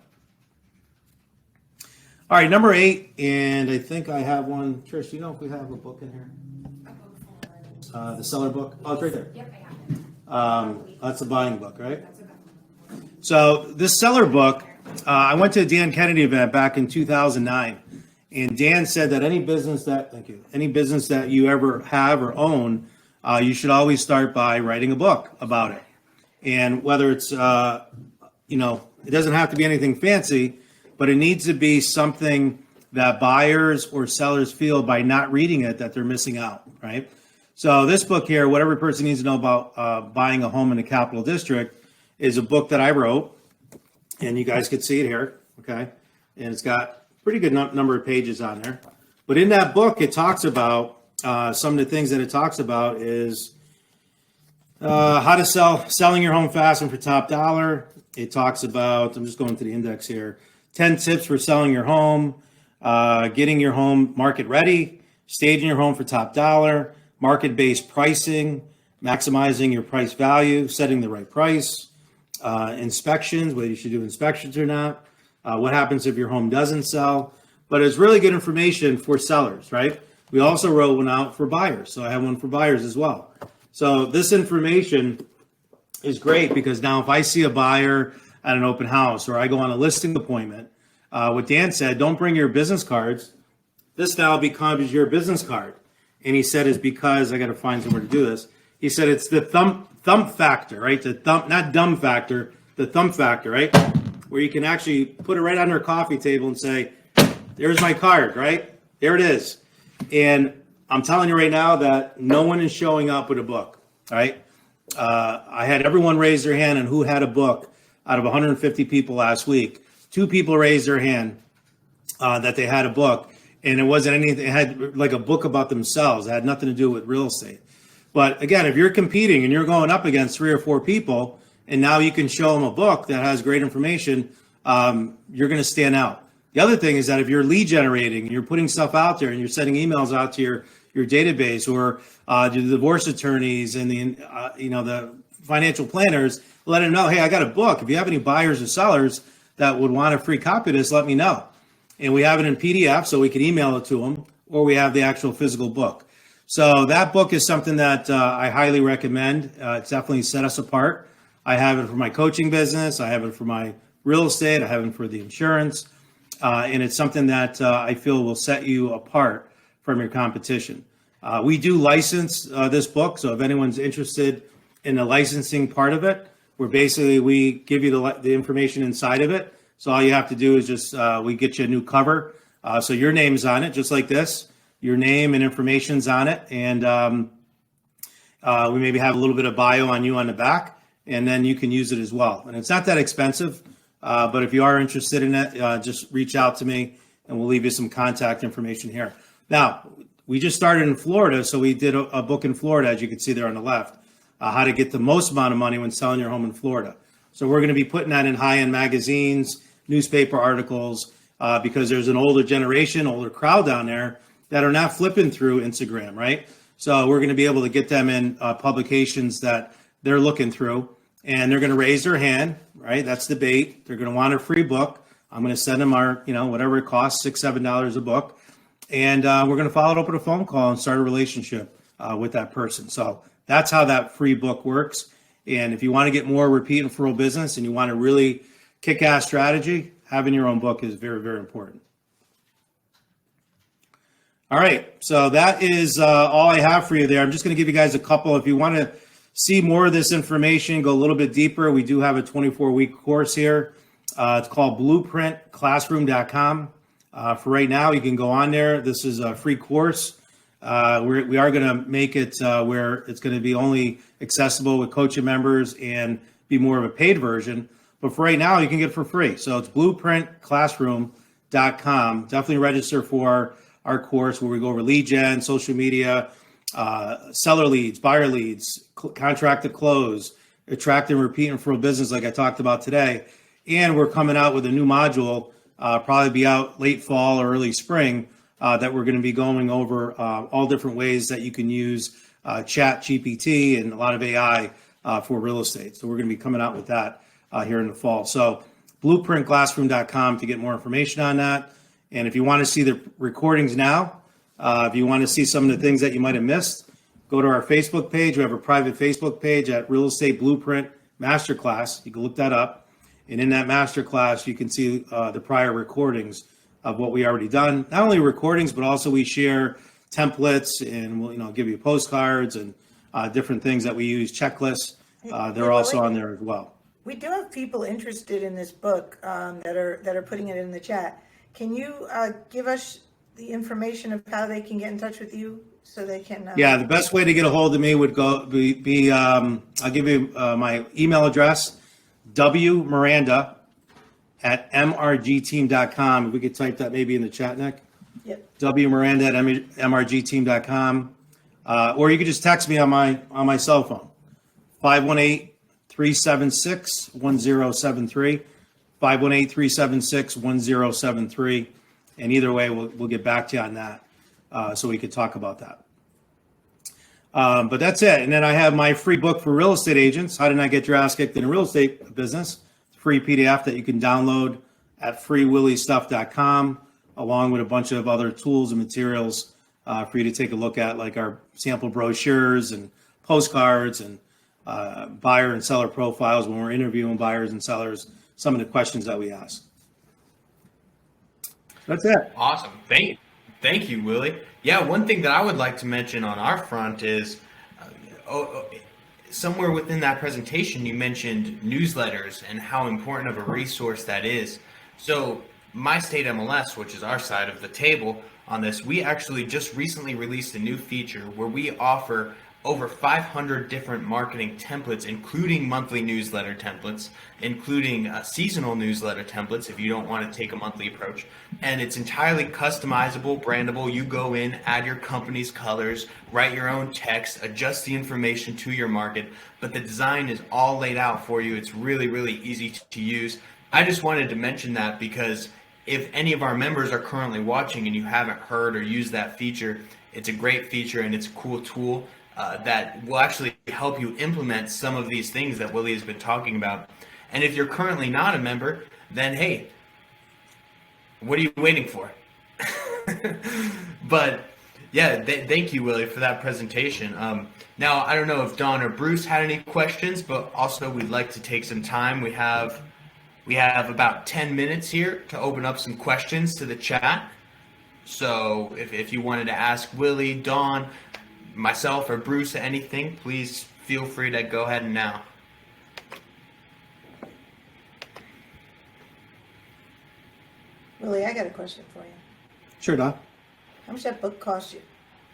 All right, number 8, and I think I have one. Trish, do you know if we have a book in here? The seller book. Oh, it's right there. Yep, I have it. That's a buying book, right? That's okay. So this seller book, I went to a Dan Kennedy event back in 2009, and Dan said that any business that you ever have or own, you should always start by writing a book about it. And whether it's, it doesn't have to be anything fancy, but it needs to be something that buyers or sellers feel by not reading it that they're missing out, right? So this book here, what every person needs to know about buying a home in the Capital District, is a book that I wrote, and you guys can see it here, okay? And it's got a pretty good number of pages on there. But in that book, it talks about, some of the things that it talks about is how to selling your home fast and for top dollar. It talks about, I'm just going to the index here, 10 tips for selling your home, getting your home market ready, staging your home for top dollar, market-based pricing, maximizing your price value, setting the right price, inspections, whether you should do inspections or not, what happens if your home doesn't sell. But it's really good information for sellers, right? We also wrote one out for buyers. So I have one for buyers as well. So this information is great because now if I see a buyer at an open house or I go on a listing appointment, what Dan said, don't bring your business cards. This now becomes your business card. And he said, is because I got to find somewhere to do this. He said, it's the thump factor, right? The thump, not dumb factor, the thump factor, right? Where you can actually put it right on their coffee table and say, there's my card, right? There it is. And I'm telling you right now that no one is showing up with a book, right? I had everyone raise their hand on who had a book out of 150 people last week. 2 people raised their hand that they had a book, and it wasn't anything. It had like a book about themselves. It had nothing to do with real estate. But again, if you're competing and you're going up against 3 or 4 people, and now you can show them a book that has great information, you're going to stand out. The other thing is that if you're lead generating and you're putting stuff out there and you're sending emails out to your database or to the divorce attorneys and the financial planners, let them know, hey, I got a book. If you have any buyers or sellers that would want a free copy of this, let me know. And we have it in PDF, so we can email it to them, or we have the actual physical book. So that book is something that I highly recommend. It's definitely set us apart. I have it for my coaching business. I have it for my real estate. I have it for the insurance. And it's something that I feel will set you apart from your competition. We do license this book. So if anyone's interested in the licensing part of it, where basically we give you the information inside of it. So all you have to do is just, we get you a new cover. So your name's on it, just like this. Your name and information's on it. And we maybe have a little bit of bio on you on the back, and then you can use it as well. And it's not that expensive, but if you are interested in it, just reach out to me and we'll leave you some contact information here. Now, we just started in Florida, so we did a book in Florida, as you can see there on the left, how to get the most amount of money when selling your home in Florida. So we're going to be putting that in high-end magazines, newspaper articles, because there's an older generation, older crowd down there that are not flipping through Instagram, right? So we're going to be able to get them in publications that they're looking through, and they're going to raise their hand, right? That's the bait. They're going to want a free book. I'm going to send them our, whatever it costs, $6, $7 a book. And we're going to follow it up with a phone call and start a relationship with that person. So that's how that free book works. And if you want to get more repeat and referral business and you want a really kick-ass strategy, having your own book is very, very important. All right, so that is all I have for you there. I'm just going to give you guys a couple. If you want to see more of this information, go a little bit deeper, we do have a 24-week course here. It's called blueprintclassroom.com. For right now, you can go on there. This is a free course. We are going to make it where it's going to be only accessible with coaching members and be more of a paid version. But for right now, you can get it for free. So it's blueprintclassroom.com. Definitely register for our course where we go over lead gen, social media, seller leads, buyer leads, contract to close, attract and repeat and referral business like I talked about today. And we're coming out with a new module, probably be out late fall or early spring, that we're going to be going over all different ways that you can use Chat GPT and a lot of AI for real estate. So we're going to be coming out with that here in the fall. So blueprintclassroom.com to get more information on that. And if you want to see the recordings now, if you want to see some of the things that you might have missed, go to our Facebook page. We have a private Facebook page at Real Estate Blueprint Masterclass. You can look that up. And in that masterclass, you can see the prior recordings of what we already done. Not only recordings, but also we share templates, and we'll give you postcards and different things that we use, checklists. They're also on there as well. We do have people interested in this book that are putting it in the chat. Can you give us the information of how they can get in touch with you so they can? Yeah, the best way to get a hold of me would be I'll give you my email address, wmiranda@mrgteam.com. If we could type that maybe in the chat, Nick. Yep. wmiranda@mrgteam.com. Or you could just text me on my cell phone, 518-376-1073, 518-376-1073. And either way, we'll get back to you on that so we could talk about that. But that's it. And then I have my free book for real estate agents, How to Not Get Your Ass Kicked in a Real Estate Business. Free PDF that you can download at freewilliestuff.com, along with a bunch of other tools and materials for you to take a look at, like our sample brochures and postcards and buyer and seller profiles when we're interviewing buyers and sellers, some of the questions that we ask. That's it. Awesome. Thank you, Willie. Yeah, one thing that I would like to mention on our front is somewhere within that presentation, you mentioned newsletters and how important of a resource that is. So My State MLS, which is our side of the table on this, we actually just recently released a new feature where we offer over 500 different marketing templates, including monthly newsletter templates, including seasonal newsletter templates if you don't want to take a monthly approach. And it's entirely customizable, brandable. You go in, add your company's colors, write your own text, adjust the information to your market, but the design is all laid out for you. It's really, really easy to use. I just wanted to mention that because if any of our members are currently watching and you haven't heard or used that feature, it's a great feature and it's a cool tool that will actually help you implement some of these things that Willie has been talking about. And if you're currently not a member, then hey, what are you waiting for? But yeah, thank you, Willie, for that presentation. Now, I don't know if Don or Bruce had any questions, but also we'd like to take some time. We have about 10 minutes here to open up some questions to the chat. So if you wanted to ask Willie, Don, myself, or Bruce anything, please feel free to go ahead and now. Willie, I got a question for you. Sure, Don. How much that book cost you?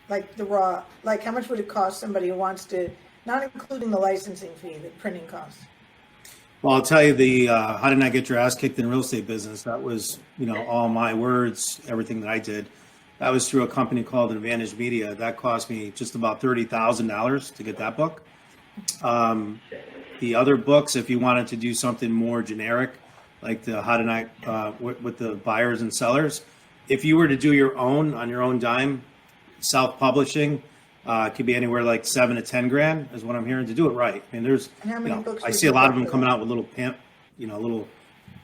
Like the raw, like how much would it cost somebody who wants to, not including the licensing fee, the printing costs? Well, I'll tell you the How to Not Get Your Ass Kicked in Real Estate Business. That was, all my words, everything that I did. That was through a company called Advantage Media. That cost me just about $30,000 to get that book. The other books, if you wanted to do something more generic, like the How to Not with the buyers and sellers, if you were to do your own on your own dime, self-publishing, it could be anywhere like $7 to $10 grand is what I'm hearing, to do it right. I mean, there's, And how many books I would see a you lot of book them for coming that? out with little little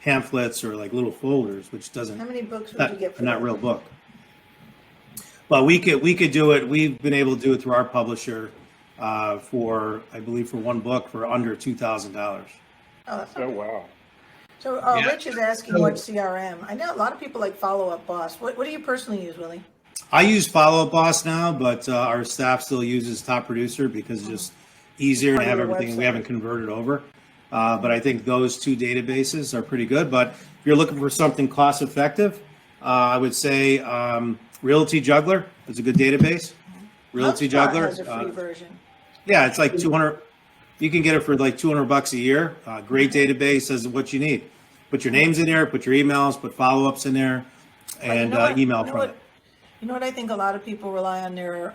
pamphlets or like little folders, which doesn't. How many books would you get for not that? real book. But we could do it. We've been able to do it through our publisher for, I believe, for one book for under $2,000. Oh, that's not Oh, bad. wow. So Yeah. Rich is asking what CRM. I know a lot of people like Follow Up Boss. What do you personally use, Willie? I use Follow Up Boss now, but our staff still uses Top Producer because it's just easier to Part of have your everything. We website. haven't converted over. But I think those two databases are pretty good. But if you're looking for something cost effective, I would say Realty Juggler is a good database. Realty HubSpot Juggler. has a free version. Yeah, it's like 200. You can get it for like $200 a year. Great database, says what you need. Put your names in there, put your emails, put follow-ups in there, But you and know what- email you know from what- it. You know what I think a lot of people rely on their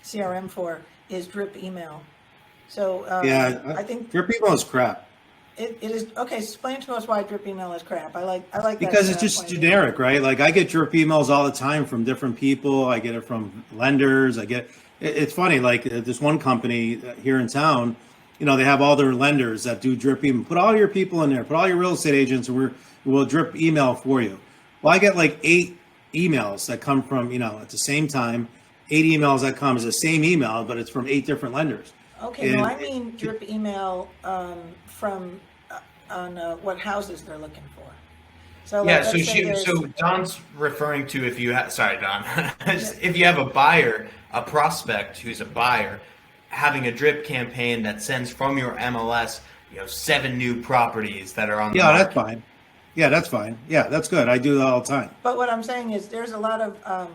CRM for is drip email. So Yeah, I think your people is crap. it is okay. Explain to us why drip email is crap. I like that. Because it's just point of view. generic, right? Like I get drip emails all the time from different people. I get it from lenders. It's funny. Like this one company here in town, they have all their lenders that do drip email. Put all your people in there. Put all your real estate agents, and we'll drip email for you. Well, I get like 8 emails that come from, at the same time, 8 emails that come as the same email, but it's from 8 different lenders. Okay, no, And I mean drip email from on what houses they're looking for. So like, Yeah, so let's say there's, Don's referring to if you have, sorry, Don, if you have a buyer, a prospect who's a buyer, having a drip campaign that sends from your MLS, 7 new properties that are on the yeah, market. that's fine. Yeah, that's fine. Yeah, that's good. I do that all the time. but what I'm saying is there's a lot of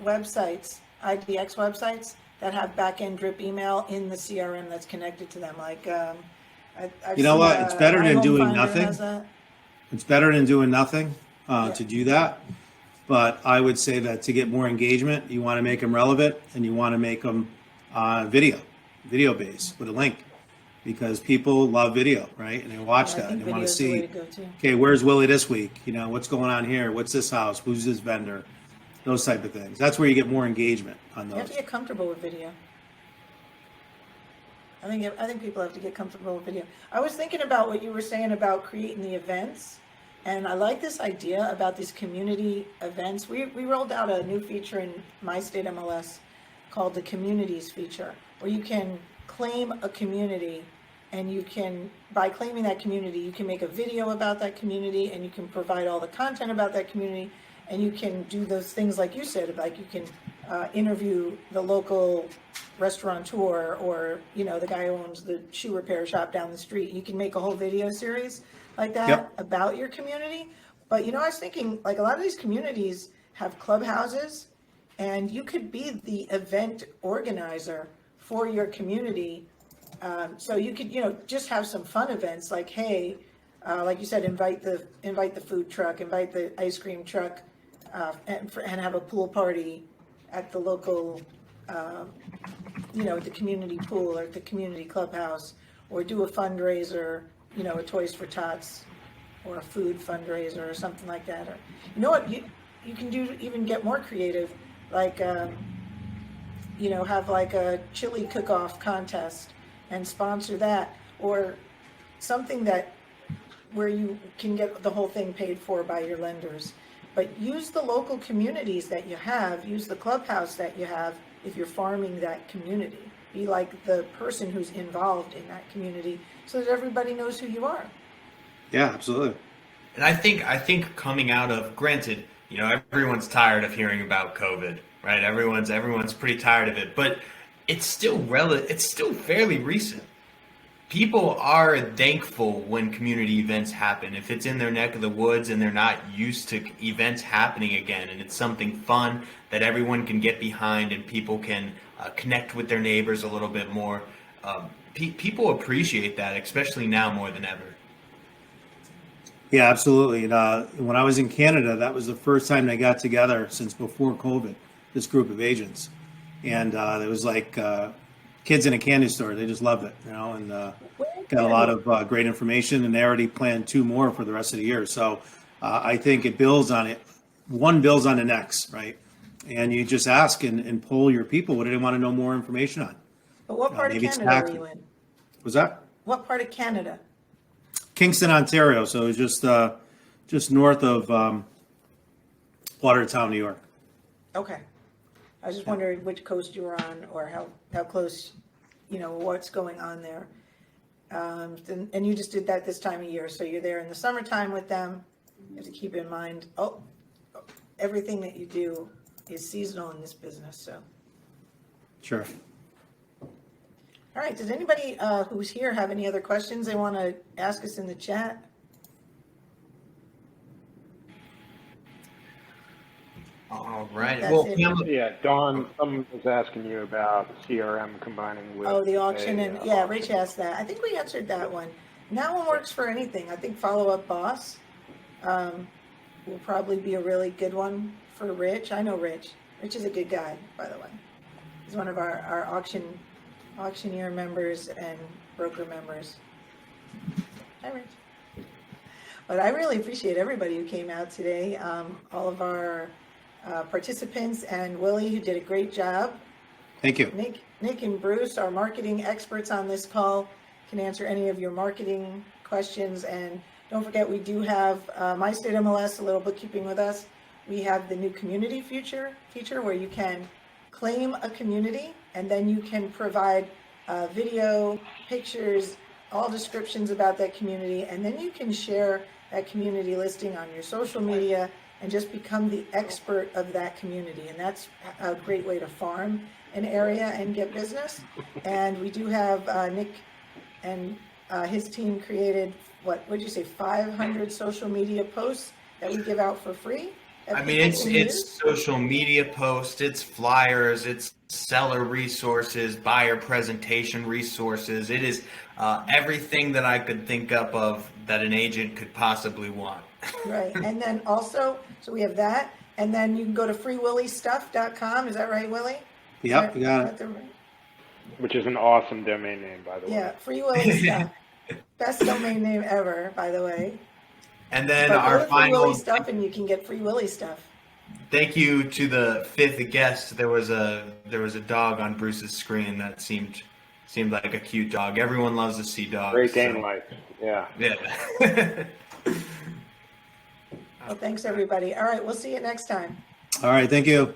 websites, IDX websites that have back-end drip email in the CRM that's connected to them. Like, I've You know seen, what? It's better than iHome doing Finder nothing. has that. It's better than doing nothing Yeah. to do that. But I would say that to get more engagement, you want to make them relevant and you want to make them video based with a link, because people love video, right? And they watch I that think and they want video to is the way see, to go too. okay, where's Willie this week? What's going on here? What's this house? Who's this vendor? Those type of things. That's where you get more engagement on You have to those. get comfortable with video. I think people have to get comfortable with video. I was thinking about what you were saying about creating the events, and I like this idea about these community events. We rolled out a new feature in my state MLS called the communities feature, where you can claim a community, and you can, by claiming that community, you can make a video about that community, and you can provide all the content about that community, and you can do those things like you said, like you can interview the local restaurateur, or the guy who owns the shoe repair shop down the street. You can make a whole video series like that. Yep. About your community. But I was thinking, like, a lot of these communities have clubhouses, and you could be the event organizer for your community. So you could just have some fun events, like, hey, like you said, invite the food truck, invite the ice cream truck, and have a pool party at the local, at the community pool or at the community clubhouse, or do a fundraiser, a Toys for Tots or a food fundraiser or something like that. Or what you can do, even get more creative, like have like a chili cook-off contest and sponsor that, or something that where you can get the whole thing paid for by your lenders. But use the local communities that you have, use the clubhouse that you have if you're farming that community. Be like the person who's involved in that community so that everybody knows who you are. Yeah, absolutely. And I think coming out of, granted, everyone's tired of hearing about COVID, right? Everyone's pretty tired of it, but it's still fairly recent. People are thankful when community events happen. If it's in their neck of the woods and they're not used to events happening again, and it's something fun that everyone can get behind and people can connect with their neighbors a little bit more, people appreciate that, especially now more than ever. Yeah, absolutely. And when I was in Canada, that was the first time they got together since before COVID, this group of agents. And it was like kids in a candy store. They just loved it, and got a lot of great information, and they already planned 2 more for the rest of the year. So I think it builds on it. One builds on the next, right? And you just ask and poll your people. What do they want to know more information on? But what part of maybe it's Canada tax- were you in? Was that? What part of Canada? Kingston, Ontario. So it was just north of Watertown, New York. Okay. I was just wondering which coast you were on, or how close, what's going on there. And you just did that this time of year, so you're there in the summertime with them. You have to keep in mind, everything that you do is seasonal in this business, so. Sure. All right, does anybody who's here have any other questions they want to ask us in the chat? All right. That's Well, it. Pamela, Yeah, Dawn, someone was asking you about CRM combining with. Oh, the auction, and yeah, auction. Rich asked that. I think we answered that one. That one works for anything. I think Follow Up Boss will probably be a really good one for Rich. I know Rich. Rich is a good guy, by the way. He's one of our auctioneer members and broker members. Hi, Rich. But I really appreciate everybody who came out today, all of our participants, and Willie, who did a great job. Thank you. Nick and Bruce, our marketing experts on this call, can answer any of your marketing questions. And Don't forget, we do have My State MLS, a little bookkeeping with us. We have the new community feature where you can claim a community, and then you can provide video, pictures, all descriptions about that community, and then you can share that community listing on your social media and just become the expert of that community. And that's a great way to farm an area and get business. And we do have Nick and his team created, what'd you say, 500 social media posts that we give out for free? I mean, it's social media posts, it's flyers, it's seller resources, buyer presentation resources. It is everything that I could think up of that an agent could possibly want. Right, and then also, so we have that, and then you can go to freewilliestuff.com. Is that right, Willie? Yep, you got it. Which is an awesome domain name, by the way. Yeah, Free Willie Stuff. Best domain name ever, by the way. And then But our go to Free final Willie Stuff, and you can get Free Willie stuff. thank you to the fifth guest. There was a dog on Bruce's screen that seemed like a cute dog. Everyone loves to see dogs. Great Dane life. Yeah. Yeah. Well, thanks, everybody. All right, we'll see you next time. All right, thank you.